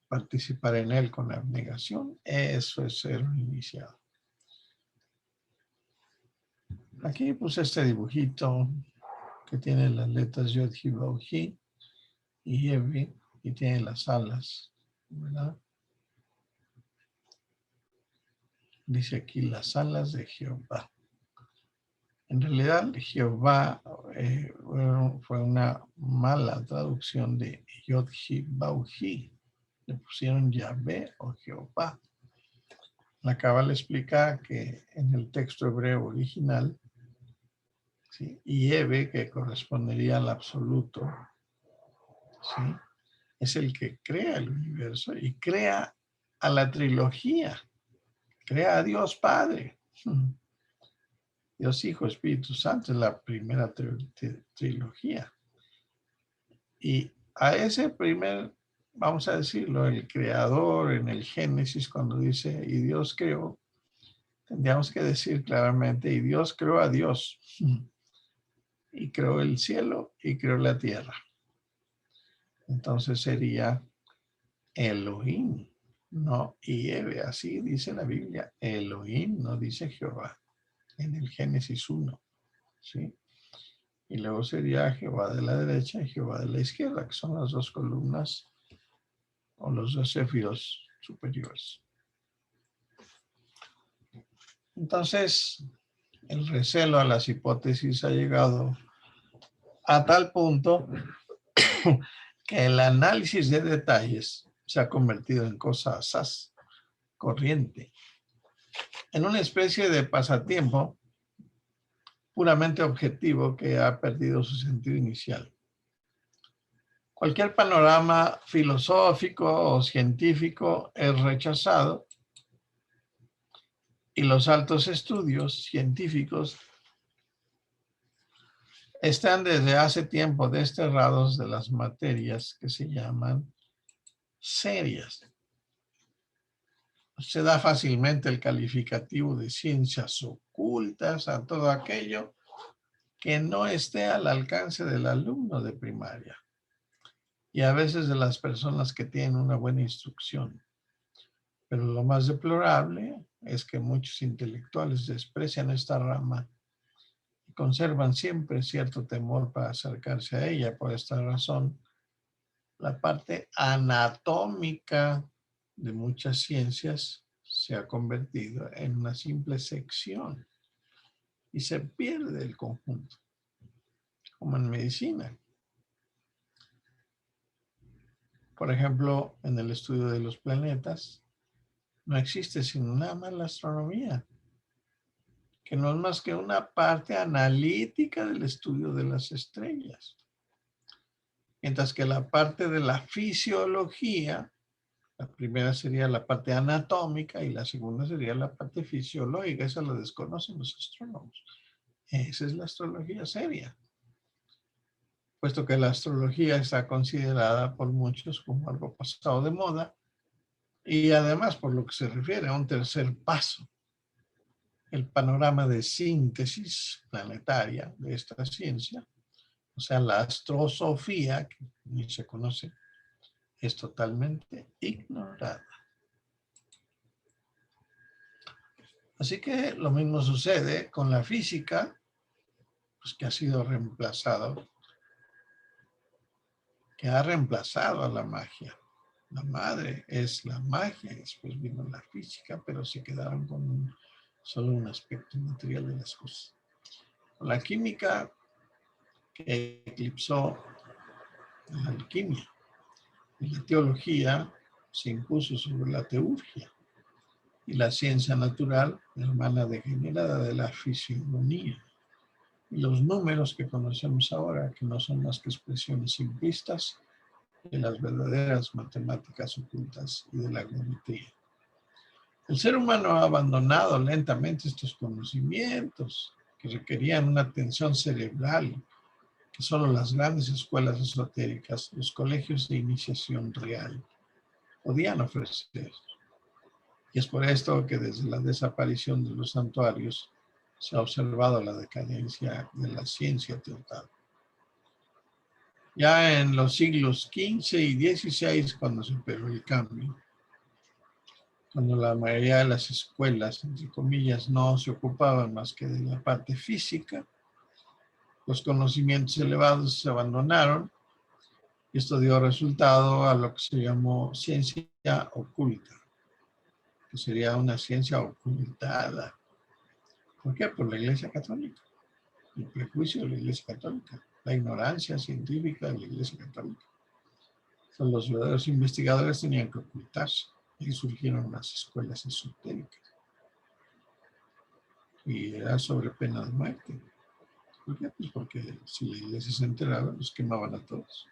participar en él con abnegación, eso es ser un iniciado. Aquí puse este dibujito que tiene las letras Yod, Hi, Vav, Hi y Evi, y tiene las alas, ¿verdad? Dice aquí las alas de Jehová. En realidad, Jehová fue una mala traducción de Yod, Hi, Vav, Hi. Le pusieron Yahvé o Jehová. La Cábala explica que en el texto hebreo original, ¿sí? Yahvé, que correspondería al absoluto, ¿sí? Es el que crea el universo y crea a la trilogía, crea a Dios Padre. Dios Hijo, Espíritu Santo es la primera trilogía. Y a ese primer, vamos a decirlo, el creador en el Génesis, cuando dice, y Dios creó, tendríamos que decir claramente, y Dios creó a Dios, y creó el cielo y creó la tierra. Entonces sería Elohim, no Yahvé, así dice la Biblia, Elohim, no dice Jehová, en el Génesis 1, ¿sí? Y luego sería Jehová de la derecha y Jehová de la izquierda, que son las dos columnas o los dos céfiros superiores. Entonces, el recelo a las hipótesis ha llegado a tal punto que el análisis de detalles se ha convertido en cosa asaz, corriente, en una especie de pasatiempo puramente objetivo que ha perdido su sentido inicial. Cualquier panorama filosófico o científico es rechazado y los altos estudios científicos están desde hace tiempo desterrados de las materias que se llaman serias. Se da fácilmente el calificativo de ciencias ocultas a todo aquello que no esté al alcance del alumno de primaria y a veces de las personas que tienen una buena instrucción. Pero lo más deplorable es que muchos intelectuales desprecian esta rama y conservan siempre cierto temor para acercarse a ella. Por esta razón, la parte anatómica de muchas ciencias se ha convertido en una simple sección y se pierde el conjunto, como en medicina. Por ejemplo, en el estudio de los planetas, no existe sino nada más la astronomía, que no es más que una parte analítica del estudio de las estrellas. Mientras que la parte de la fisiología, la primera sería la parte anatómica y la segunda sería la parte fisiológica, esa la desconocen los astrónomos. Esa es la astrología seria, puesto que la astrología está considerada por muchos como algo pasado de moda y además por lo que se refiere a un tercer paso, el panorama de síntesis planetaria de esta ciencia, o sea, la astrosofía, que ni se conoce, es totalmente ignorada. Así que lo mismo sucede con la física, pues que ha sido reemplazado, que ha reemplazado a la magia. La madre es la magia, y después vino la física, pero se quedaron con solo un aspecto material de las cosas. La química que eclipsó la alquimia y la teología se impuso sobre la teurgia y la ciencia natural, hermana degenerada de la fisiología. Y los números que conocemos ahora, que no son más que expresiones simplistas de las verdaderas matemáticas ocultas y de la geometría. El ser humano ha abandonado lentamente estos conocimientos que requerían una atención cerebral que solo las grandes escuelas esotéricas, los colegios de iniciación real, podían ofrecer. Y es por esto que desde la desaparición de los santuarios se ha observado la decadencia de la ciencia total. Ya en los siglos XV y XVI, cuando se operó el cambio, cuando la mayoría de las escuelas, entre comillas, no se ocupaban más que de la parte física, los conocimientos elevados se abandonaron y esto dio resultado a lo que se llamó ciencia oculta, que sería una ciencia ocultada. ¿Por qué? Por la Iglesia Católica, el prejuicio de la Iglesia Católica, la ignorancia científica de la Iglesia Católica. Entonces, los verdaderos investigadores tenían que ocultarse y surgieron las escuelas esotéricas. Y era sobre pena de muerte. ¿Por qué? Pues porque si la Iglesia se enteraba, los quemaban a todos.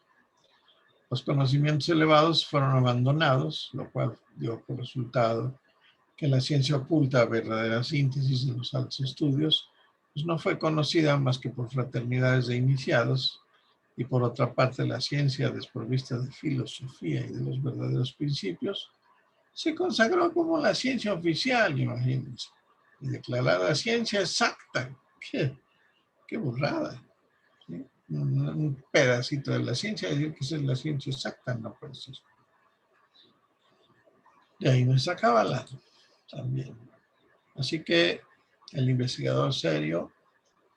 Los conocimientos elevados fueron abandonados, lo cual dio por resultado que la ciencia oculta, verdadera síntesis de los altos estudios, pues no fue conocida más que por fraternidades de iniciados, y por otra parte la ciencia desprovista de filosofía y de los verdaderos principios se consagró como la ciencia oficial, imagínense, y declarada ciencia exacta. ¡Qué burrada! ¿Sí? Un pedacito de la ciencia, decir que esa es la ciencia exacta, no puede ser. De ahí nuestra cábala también. Así que el investigador serio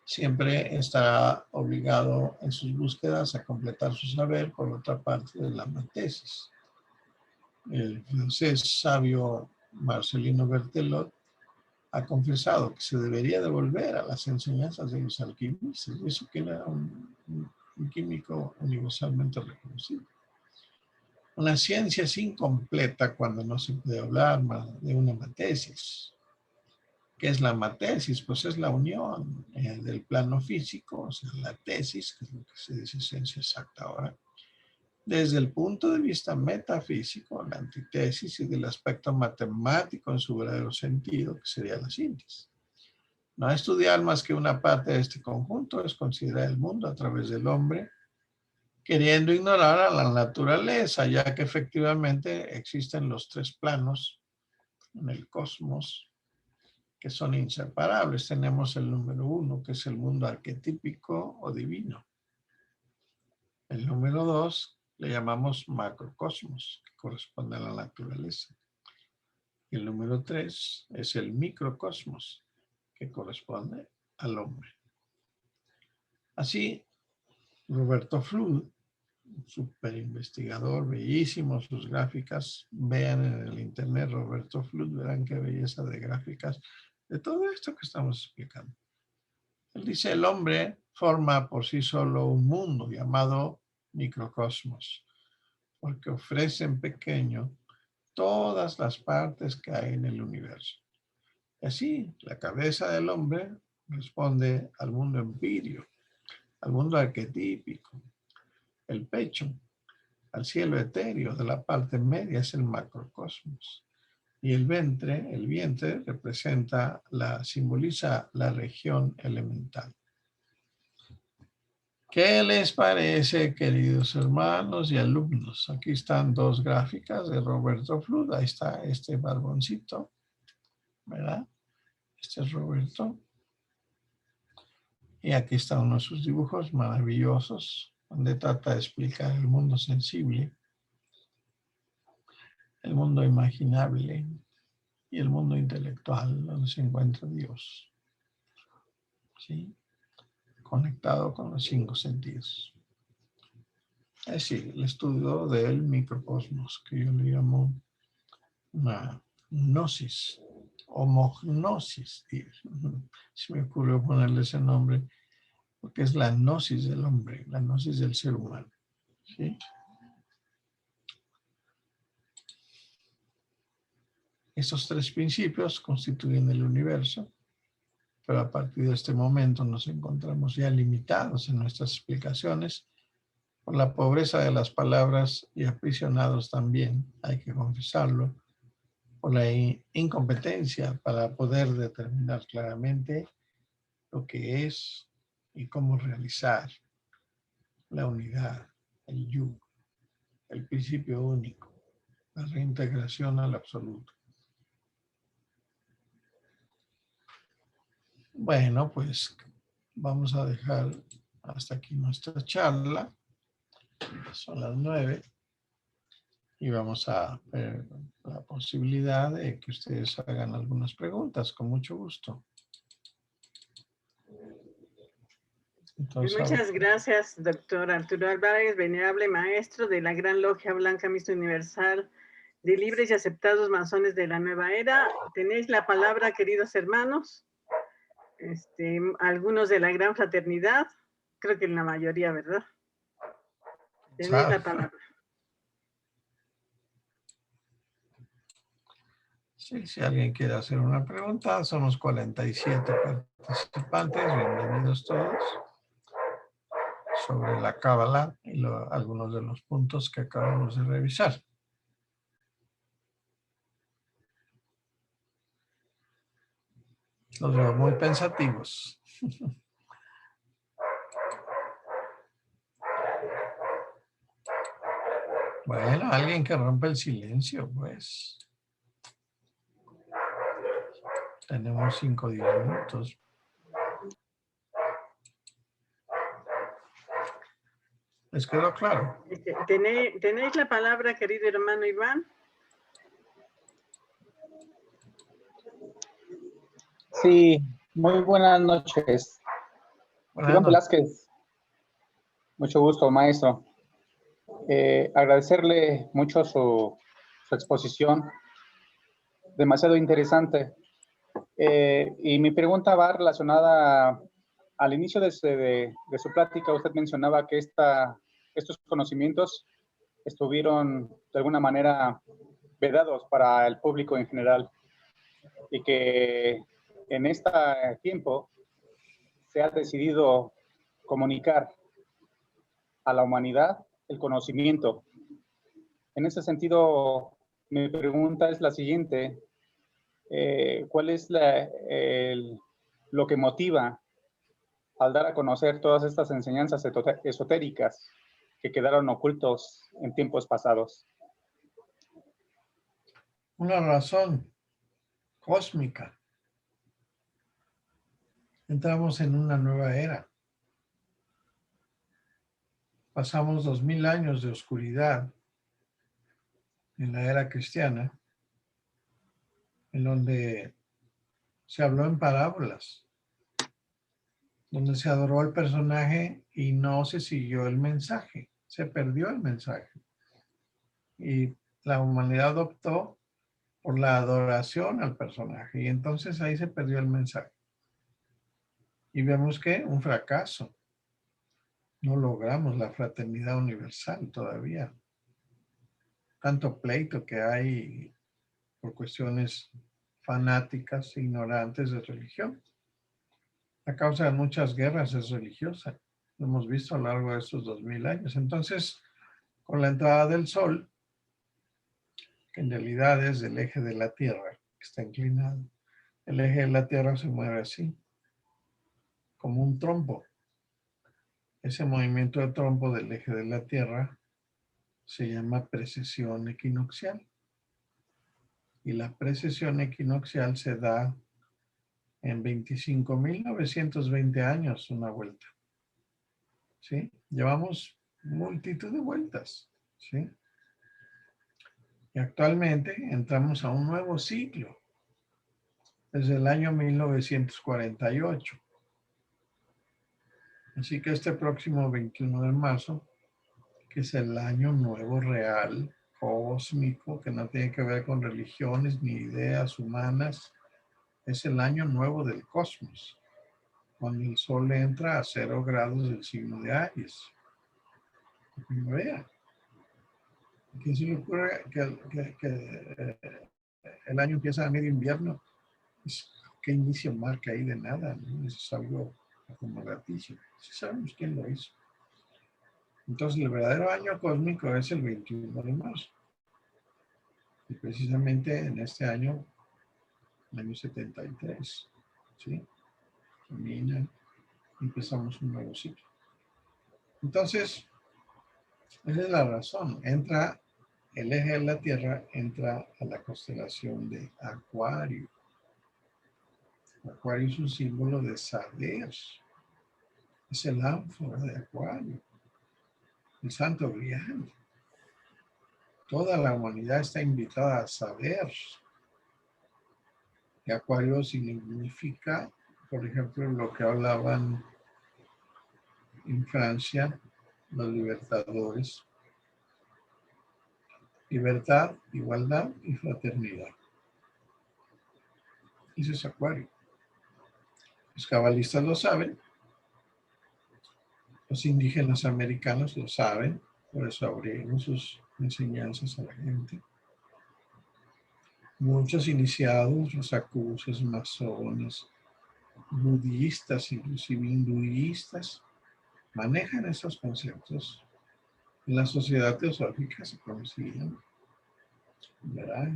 siempre estará obligado en sus búsquedas a completar su saber por otra parte de la matesis. El francés sabio Marcelino Berthelot ha confesado que se debería de volver a las enseñanzas de los alquimistas, y eso que era un químico universalmente reconocido. Una ciencia es incompleta cuando no se puede hablar más de una matesis. ¿Qué es la matesis? Pues es la unión del plano físico, o sea, la tesis, que es lo que se dice ciencia exacta ahora, desde el punto de vista metafísico, la antítesis, y del aspecto matemático en su verdadero sentido, que sería la síntesis. No estudiar más que una parte de este conjunto es considerar el mundo a través del hombre, queriendo ignorar a la naturaleza, ya que efectivamente existen los tres planos en el cosmos que son inseparables. Tenemos el número 1, que es el mundo arquetípico o divino. El número 2 le llamamos macrocosmos, que corresponde a la naturaleza. Y el número 3 es el microcosmos, que corresponde al hombre. Así, Roberto Flood, un super investigador, bellísimo sus gráficas, vean en el internet Roberto Flood, verán qué belleza de gráficas de todo esto que estamos explicando. Él dice, el hombre forma por sí solo un mundo llamado microcosmos, porque ofrece en pequeño todas las partes que hay en el universo. Y así, la cabeza del hombre responde al mundo empírico, al mundo arquetípico. El pecho, al cielo etéreo de la parte media, es el macrocosmos. Y el vientre simboliza la región elemental. ¿Qué les parece, queridos hermanos y alumnos? Aquí están dos gráficas de Roberto Flood. Ahí está este barboncito, ¿verdad? Este es Roberto. Y aquí está uno de sus dibujos maravillosos, donde trata de explicar el mundo sensible, el mundo imaginable y el mundo intelectual, donde se encuentra Dios, ¿sí? Conectado con los 5 sentidos. Es decir, el estudio del microcosmos, que yo le llamo una gnosis, homognosis, se me ocurrió ponerle ese nombre, porque es la gnosis del hombre, la gnosis del ser humano, ¿sí? Estos 3 principios constituyen el universo, pero a partir de este momento nos encontramos ya limitados en nuestras explicaciones por la pobreza de las palabras y aprisionados también, hay que confesarlo, por la incompetencia para poder determinar claramente lo que es y cómo realizar la unidad, el yugo, el principio único, la reintegración al absoluto. Bueno, pues vamos a dejar hasta aquí nuestra charla. Son las 9 y vamos a ver la posibilidad de que ustedes hagan algunas preguntas, con mucho gusto. Entonces, muchas gracias, doctor Arturo Álvarez, venerable maestro de la Gran Logia Blanca Mixta Universal de Libres y Aceptados Masones de la Nueva Era. Tenéis la palabra, queridos hermanos, algunos de la Gran Fraternidad, creo que la mayoría, ¿verdad? Tenéis la palabra. Sí, si alguien quiere hacer una pregunta, somos 47 participantes, bienvenidos todos, sobre la Cábala y algunos de los puntos que acabamos de revisar. Los veo muy pensativos. Bueno, alguien que rompe el silencio, pues. Tenemos 5 o 10 minutos. ¿Les quedó claro? ¿Tenéis la palabra, querido hermano Iván? Sí, muy buenas noches. Iván Velázquez, mucho gusto, maestro. Agradecerle mucho su exposición, demasiado interesante. Y mi pregunta va relacionada al inicio de su plática. Usted mencionaba que estos conocimientos estuvieron de alguna manera vedados para el público en general y que en este tiempo se ha decidido comunicar a la humanidad el conocimiento. En ese sentido, mi pregunta es la siguiente. ¿Cuál es lo que motiva al dar a conocer todas estas enseñanzas esotéricas que quedaron ocultos en tiempos pasados? Una razón cósmica. Entramos en una nueva era. Pasamos 2000 años de oscuridad en la era cristiana, en donde se habló en parábolas, donde se adoró al personaje y no se siguió el mensaje, se perdió el mensaje. Y la humanidad optó por la adoración al personaje y entonces ahí se perdió el mensaje. Y vemos que un fracaso. No logramos la fraternidad universal todavía. tanto pleito que hay por cuestiones fanáticas, ignorantes de religión. La causa de muchas guerras es religiosa. Lo hemos visto a lo largo de estos 2000 años. Entonces, con la entrada del sol, que en realidad es el eje de la Tierra, que está inclinado, el eje de la Tierra se mueve así, como un trompo. Ese movimiento de trompo del eje de la Tierra se llama precesión equinoccial. Y la precesión equinoccial se da en 25.920 años una vuelta. ¿Sí? Llevamos multitud de vueltas. ¿Sí? Y actualmente entramos a un nuevo ciclo. Desde el año 1948. Así que este próximo 21 de marzo, que es el año nuevo real, cósmico, que no tiene que ver con religiones ni ideas humanas, es el año nuevo del cosmos, cuando el sol entra a 0 grados del signo de Aries. Que me vea. ¿Quién se le ocurre que el año empieza a medio invierno? ¿Qué inicio marca ahí de nada? ¿No? Eso es algo acomodatísimo. Sí sabemos quién lo hizo. Entonces, el verdadero año cósmico es el 21 de marzo. Y precisamente en este año, el año 73, ¿sí? Termina, empezamos un nuevo ciclo. Entonces, esa es la razón. Entra, el eje de la Tierra entra a la constelación de Acuario. Acuario es un símbolo de saber. Es el ánfora de Acuario. El santo grial. Toda la humanidad está invitada a saber. Y Acuario significa, por ejemplo, lo que hablaban en Francia los libertadores. Libertad, igualdad y fraternidad. Eso es Acuario. Los cabalistas lo saben. Los indígenas americanos lo saben. Por eso abrieron sus enseñanzas a la gente. Muchos iniciados, los acuses, masones, budistas, inclusive hinduistas, manejan esos conceptos. En la sociedad teosófica se conocían, ¿verdad?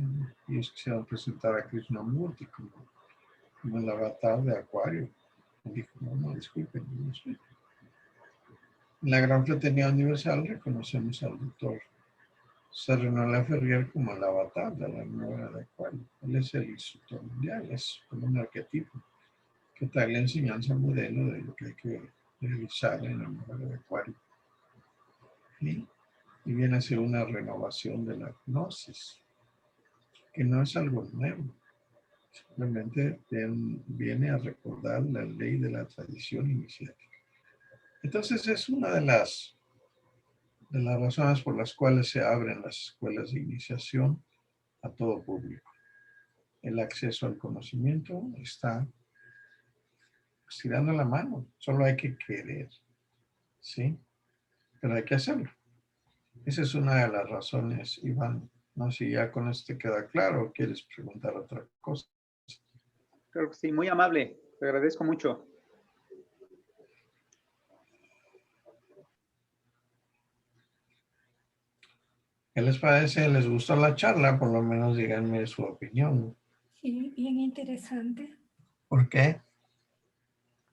Ellos quisieron presentar a Krishnamurti como el avatar de Acuario. Y dijo, no, disculpen, no soy. En la Gran Fraternidad Universal reconocemos al doctor Serrano Ferrier como el avatar de la nueva de Acuario. Él es el instructor mundial, es como un arquetipo que trae la enseñanza modelo de lo que hay que realizar en la nueva de Acuario. ¿Sí? Y viene a ser una renovación de la gnosis, que no es algo nuevo, simplemente viene a recordar la ley de la tradición iniciática. Entonces es una de las razones por las cuales se abren las escuelas de iniciación a todo público. El acceso al conocimiento está estirando la mano, solo hay que querer, ¿sí? Pero hay que hacerlo. Esa es una de las razones, Iván. No sé si ya con esto te queda claro o quieres preguntar otra cosa. Creo que sí, muy amable. Te agradezco mucho. ¿Qué les parece? ¿Les gustó la charla? Por lo menos díganme su opinión. Sí, bien interesante. ¿Por qué?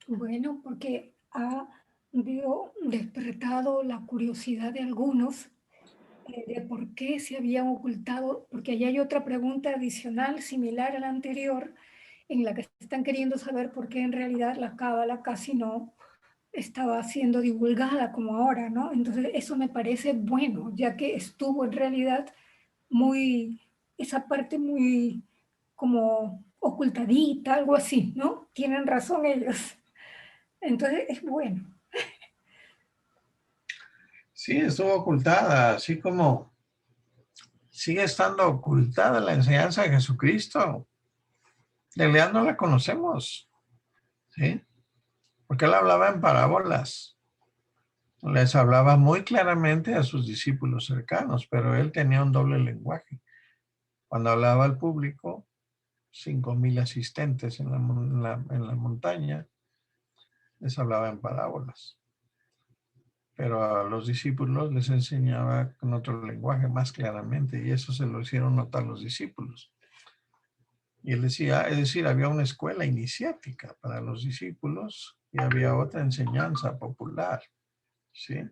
Bueno, porque ha despertado la curiosidad de algunos de por qué se habían ocultado, porque allá hay otra pregunta adicional similar a la anterior, en la que están queriendo saber por qué en realidad la cábala casi no estaba siendo divulgada como ahora, ¿no? Entonces eso me parece bueno, ya que estuvo en realidad esa parte muy como ocultadita, algo así, ¿no? Tienen razón ellos. Entonces es bueno. Sí, estuvo ocultada, así como sigue estando ocultada la enseñanza de Jesucristo. En realidad no la conocemos, ¿sí? Porque él hablaba en parábolas. Les hablaba muy claramente a sus discípulos cercanos, pero él tenía un doble lenguaje. Cuando hablaba al público, 5,000 asistentes en la montaña, les hablaba en parábolas. Pero a los discípulos les enseñaba con otro lenguaje más claramente, y eso se lo hicieron notar los discípulos. Y él decía, es decir, había una escuela iniciática para los discípulos y había otra enseñanza popular, ¿sí?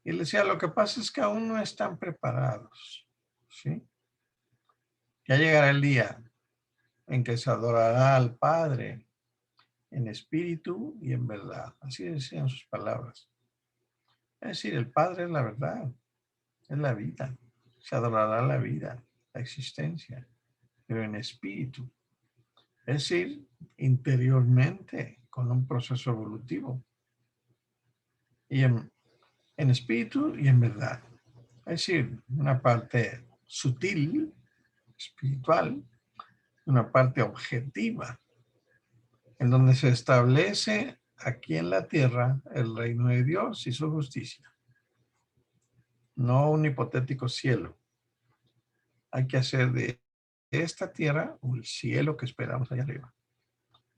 Y él decía, lo que pasa es que aún no están preparados, ¿sí? Ya llegará el día en que se adorará al Padre en espíritu y en verdad. Así decían sus palabras. Es decir, el Padre es la verdad, es la vida. Se adorará la vida, la existencia, pero en espíritu. Es decir, interiormente, con un proceso evolutivo. Y en espíritu y en verdad. Es decir, una parte sutil, espiritual, una parte objetiva, en donde se establece aquí en la tierra el reino de Dios y su justicia. No un hipotético cielo. Hay que hacer de esta tierra el cielo que esperamos allá arriba.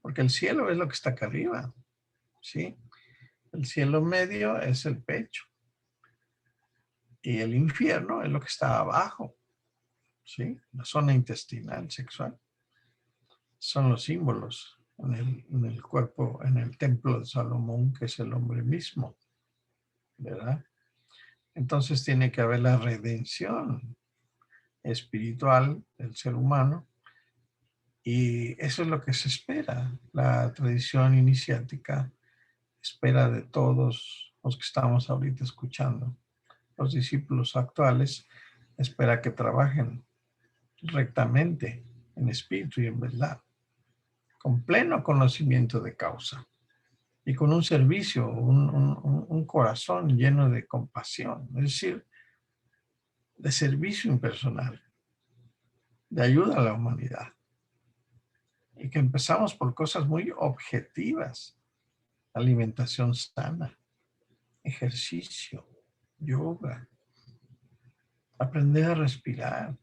Porque el cielo es lo que está acá arriba, ¿sí? El cielo medio es el pecho. Y el infierno es lo que está abajo, ¿sí? La zona intestinal, sexual. Son los símbolos en el cuerpo, en el templo de Salomón, que es el hombre mismo, ¿verdad? Entonces tiene que haber la redención espiritual del ser humano y eso es lo que se espera. La tradición iniciática espera de todos los que estamos ahorita escuchando. Los discípulos actuales espera que trabajen rectamente en espíritu y en verdad, con pleno conocimiento de causa y con un servicio, un corazón lleno de compasión, es decir, de servicio impersonal, de ayuda a la humanidad. Y que empezamos por cosas muy objetivas: alimentación sana, ejercicio, yoga, aprender a respirar,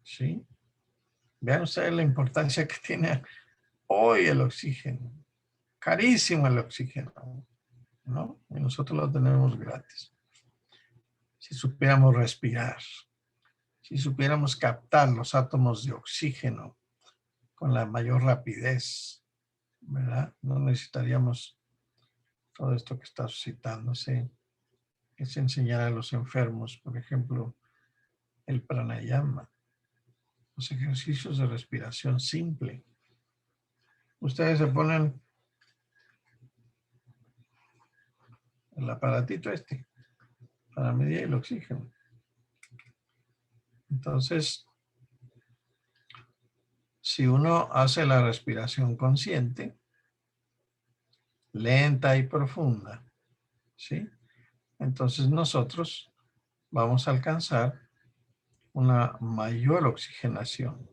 ¿sí? Vean ustedes la importancia que tiene hoy el oxígeno. Carísimo el oxígeno, ¿no? Y nosotros lo tenemos gratis. Si supiéramos respirar, si supiéramos captar los átomos de oxígeno con la mayor rapidez, ¿verdad? No necesitaríamos todo esto que está suscitándose. Es enseñar a los enfermos, por ejemplo, el pranayama, los ejercicios de respiración simple. Ustedes se ponen el aparatito este para medir el oxígeno. Entonces, si uno hace la respiración consciente, lenta y profunda, ¿sí? Entonces nosotros vamos a alcanzar una mayor oxigenación.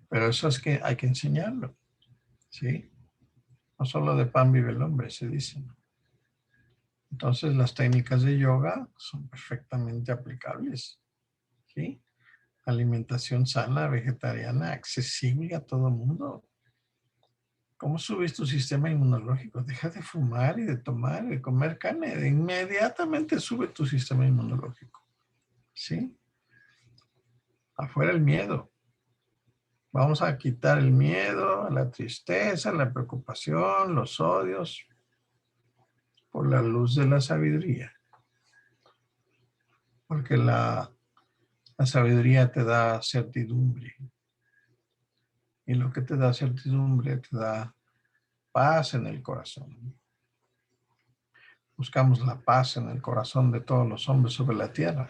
Pero eso es que hay que enseñarlo, ¿sí? No solo de pan vive el hombre, se dice. Entonces las técnicas de yoga son perfectamente aplicables, ¿sí? Alimentación sana, vegetariana, accesible a todo el mundo. ¿Cómo subes tu sistema inmunológico? Deja de fumar y de tomar y de comer carne. Inmediatamente sube tu sistema inmunológico, ¿sí? Afuera el miedo. Vamos a quitar el miedo, la tristeza, la preocupación, los odios, por la luz de la sabiduría. Porque la sabiduría te da certidumbre. Y lo que te da certidumbre te da paz en el corazón. Buscamos la paz en el corazón de todos los hombres sobre la tierra.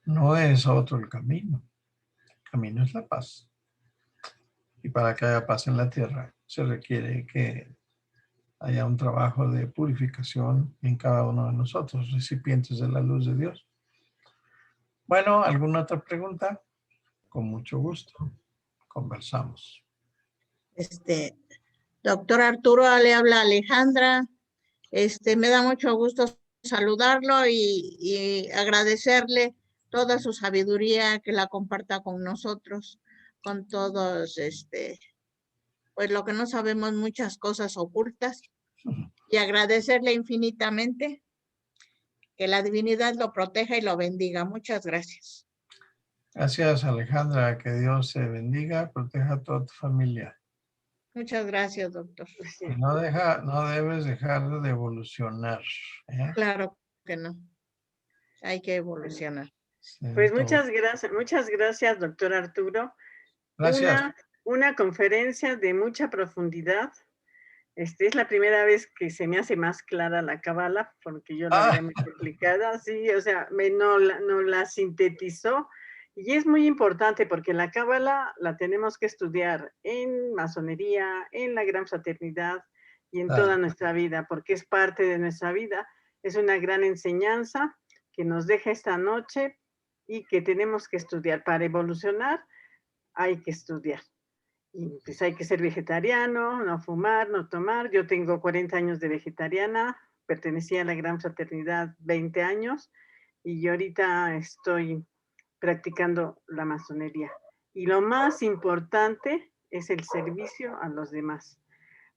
No es otro el camino. El camino es la paz. Y para que haya paz en la tierra, se requiere que haya un trabajo de purificación en cada uno de nosotros, recipientes de la luz de Dios. Bueno, ¿alguna otra pregunta? Con mucho gusto. Conversamos. Doctor Arturo, le habla Alejandra. Me da mucho gusto saludarlo y agradecerle toda su sabiduría que la comparta con nosotros, con todos, pues lo que no sabemos, muchas cosas ocultas, y agradecerle infinitamente que la divinidad lo proteja y lo bendiga. Muchas gracias. Gracias, Alejandra. Que Dios te bendiga, proteja a toda tu familia. Muchas gracias, doctor. Y no debes dejar de evolucionar. Claro que no. Hay que evolucionar. Pues muchas gracias, doctor Arturo. Gracias. Una conferencia de mucha profundidad. Es la primera vez que se me hace más clara la cábala, porque yo la veía muy complicada. Sí, o sea, no la sintetizó. Y es muy importante porque la cábala la tenemos que estudiar en masonería, en la gran fraternidad y en toda nuestra vida, porque es parte de nuestra vida. Es una gran enseñanza que nos deja esta noche y que tenemos que estudiar. Para evolucionar hay que estudiar. Y pues hay que ser vegetariano, no fumar, no tomar. Yo tengo 40 años de vegetariana, pertenecía a la gran fraternidad 20 años y ahorita estoy practicando la masonería. Y lo más importante es el servicio a los demás.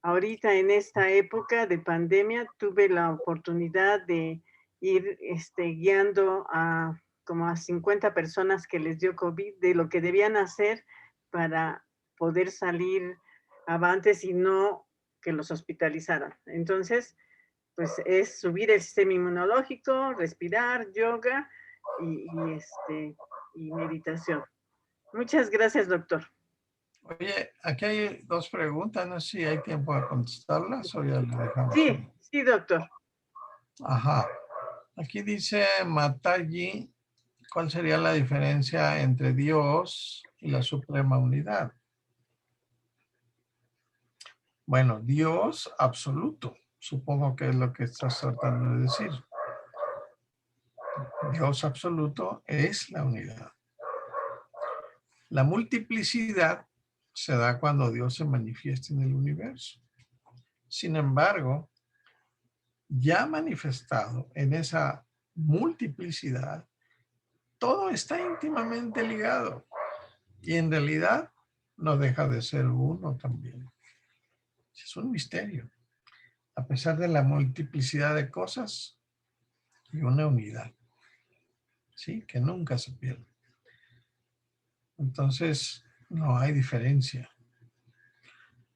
Ahorita en esta época de pandemia tuve la oportunidad de ir guiando a como a 50 personas que les dio COVID de lo que debían hacer para poder salir avantes y no que los hospitalizaran. Entonces, pues es subir el sistema inmunológico, respirar, yoga y meditación. Muchas gracias, doctor. Oye, aquí hay dos preguntas, no sé si hay tiempo de contestarlas o ya le dejamos. Sí, doctor. Ajá. Aquí dice Mataji, ¿cuál sería la diferencia entre Dios y la Suprema Unidad? Bueno, Dios absoluto, supongo que es lo que estás tratando de decir. Dios absoluto es la unidad. La multiplicidad se da cuando Dios se manifiesta en el universo. Sin embargo, ya manifestado en esa multiplicidad, todo está íntimamente ligado y en realidad no deja de ser uno también. Es un misterio. A pesar de la multiplicidad de cosas y una unidad, ¿sí? Que nunca se pierde. Entonces, no hay diferencia.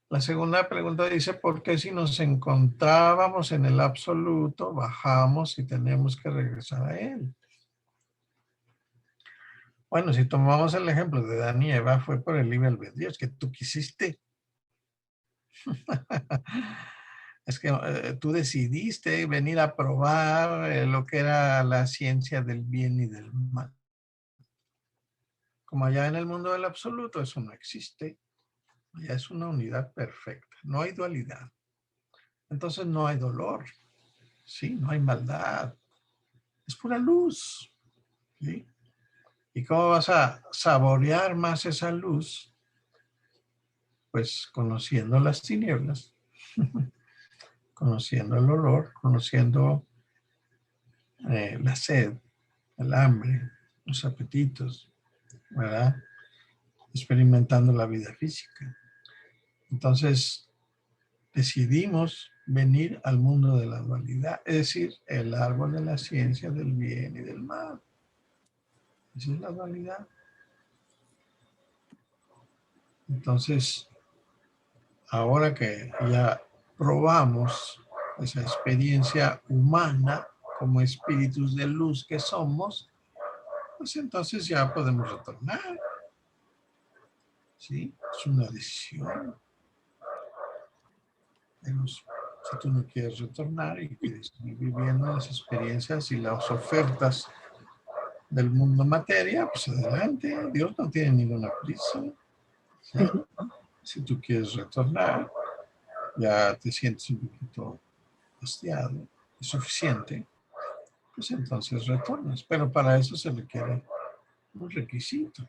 La segunda pregunta dice, ¿por qué si nos encontrábamos en el absoluto, bajamos y tenemos que regresar a él? Bueno, si tomamos el ejemplo de Adán y Eva, fue por el libre albedrío, es que tú quisiste. Es que tú decidiste venir a probar lo que era la ciencia del bien y del mal. Como allá en el mundo del absoluto, eso no existe. Allá es una unidad perfecta, no hay dualidad. Entonces no hay dolor, ¿sí? No hay maldad. Es pura luz, ¿sí? ¿Y cómo vas a saborear más esa luz? Pues conociendo las tinieblas, conociendo el olor, conociendo la sed, el hambre, los apetitos, ¿verdad? Experimentando la vida física. Entonces, decidimos venir al mundo de la dualidad, es decir, el árbol de la ciencia del bien y del mal. Esa es la dualidad. Entonces, ahora que ya probamos esa experiencia humana como espíritus de luz que somos, pues entonces ya podemos retornar. ¿Sí? Es una decisión. Pero si tú no quieres retornar y quieres seguir viviendo las experiencias y las ofertas del mundo materia, pues adelante. Dios no tiene ninguna prisa. ¿Sí? Si tú quieres retornar, ya te sientes un poquito hastiado, es suficiente, pues entonces retornas. Pero para eso se requiere un requisito.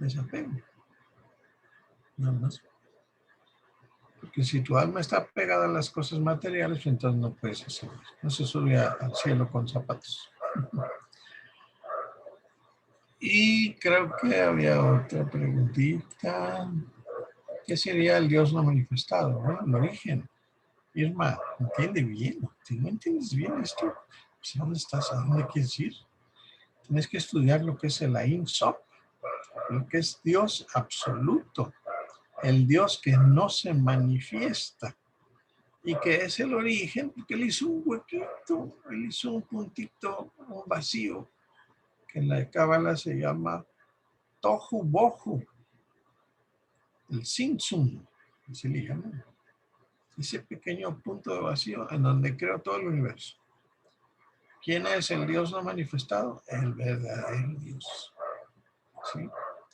desapego. Nada más. Porque si tu alma está pegada a las cosas materiales, entonces no puedes hacerlo. No se sube al cielo con zapatos. Y creo que había otra preguntita. ¿Qué sería el Dios no manifestado? Bueno, el origen. Irma, entiende bien. Si no entiendes bien esto, pues ¿a dónde estás? ¿A dónde quieres ir? Tienes que estudiar lo que es el Ein Sof, lo que es Dios absoluto, el Dios que no se manifiesta y que es el origen, porque él hizo un huequito, él hizo un puntito, un vacío, que en la Cábala se llama Tohu Bohu, el Simsum, así le llaman. Ese pequeño punto de vacío en donde creó todo el universo. ¿Quién es el Dios no manifestado? El verdadero Dios. ¿Sí?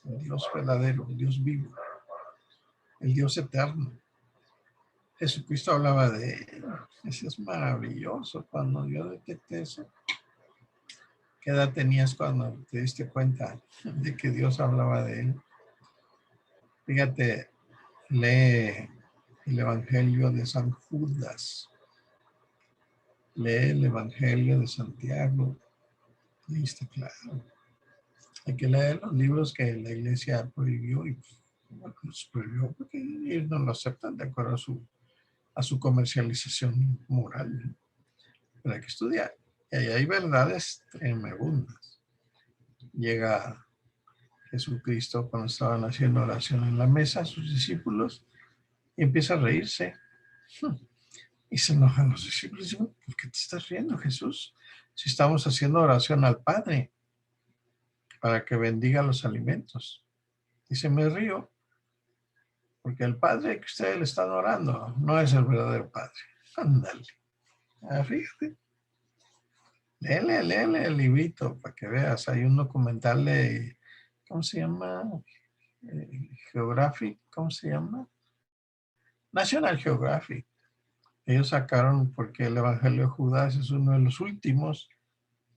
El Dios verdadero, el Dios vivo, el Dios eterno. Jesucristo hablaba de él. Eso es maravilloso. Cuando yo detecté eso, ¿qué edad tenías cuando te diste cuenta de que Dios hablaba de él? Fíjate, lee el Evangelio de San Judas. Lee el Evangelio de Santiago. Ahí está claro. Hay que leer los libros que la iglesia prohibió y bueno, los prohibió porque ellos no lo aceptan de acuerdo a su comercialización moral. Pero hay que estudiar. Y ahí hay verdades tremendas. Llega Jesucristo cuando estaban haciendo oración en la mesa, sus discípulos, y empieza a reírse. Y se enojan los discípulos y dicen, ¿por qué te estás riendo, Jesús? Si estamos haciendo oración al Padre para que bendiga los alimentos. Dice, me río porque el Padre que ustedes le están orando no es el verdadero Padre. Ándale. Fíjate. Léele el librito para que veas. Hay un documental de, ¿cómo se llama? Geographic, ¿cómo se llama? National Geographic. Ellos sacaron porque el Evangelio de Judas es uno de los últimos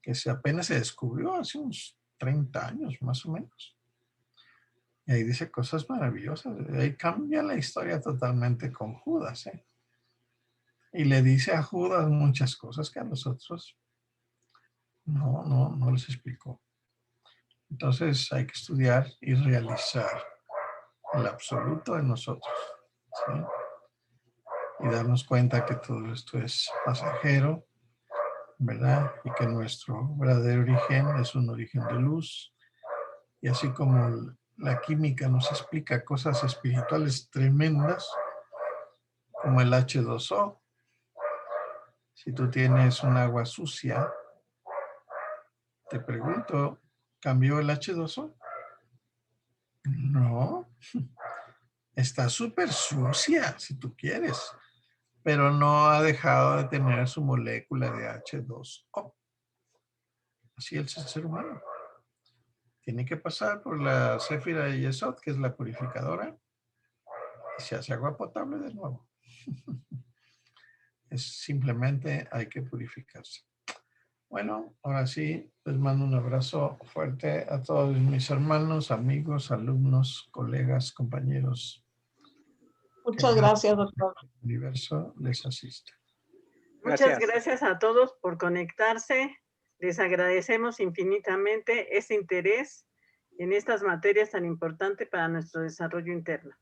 que apenas se descubrió hace unos 30 años más o menos. Y ahí dice cosas maravillosas. Ahí cambia la historia totalmente con Judas. Y le dice a Judas muchas cosas que a nosotros no les explicó. Entonces hay que estudiar y realizar el absoluto de nosotros. ¿Sí? Y darnos cuenta que todo esto es pasajero, ¿verdad? Y que nuestro verdadero origen es un origen de luz. Y así como la química nos explica cosas espirituales tremendas, como el H2O. Si tú tienes un agua sucia, te pregunto, ¿cambió el H2O? No. Está súper sucia, si tú quieres, pero no ha dejado de tener su molécula de H2O. Así es el ser humano. Tiene que pasar por la Céfira de Yesod, que es la purificadora, y se hace agua potable de nuevo. Simplemente hay que purificarse. Bueno, ahora sí, les mando un abrazo fuerte a todos mis hermanos, amigos, alumnos, colegas, compañeros. Muchas gracias, doctor. El universo les asista. Muchas gracias a todos por conectarse. Les agradecemos infinitamente ese interés en estas materias tan importantes para nuestro desarrollo interno.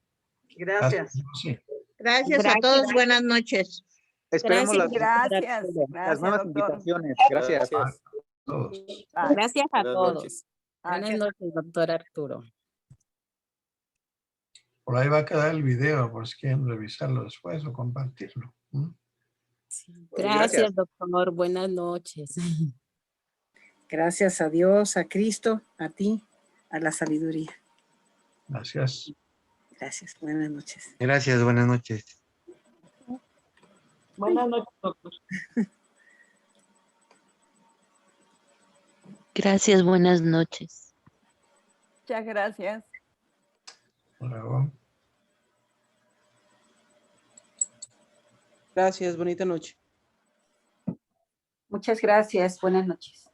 Gracias. Gracias a todos. Buenas noches. Esperemos Gracias. las nuevas invitaciones. Gracias. Gracias a Buenas todos. noches. Buenas noches, doctor Arturo. Por ahí va a quedar el video, por si quieren revisarlo después o compartirlo. Gracias, doctor. Buenas noches. Gracias a Dios, a Cristo, a ti, a la sabiduría. Gracias. Gracias. Buenas noches. Gracias, buenas noches. Buenas noches, doctor. Gracias, buenas noches. Muchas gracias. Luego. Gracias, bonita noche. Muchas gracias, buenas noches.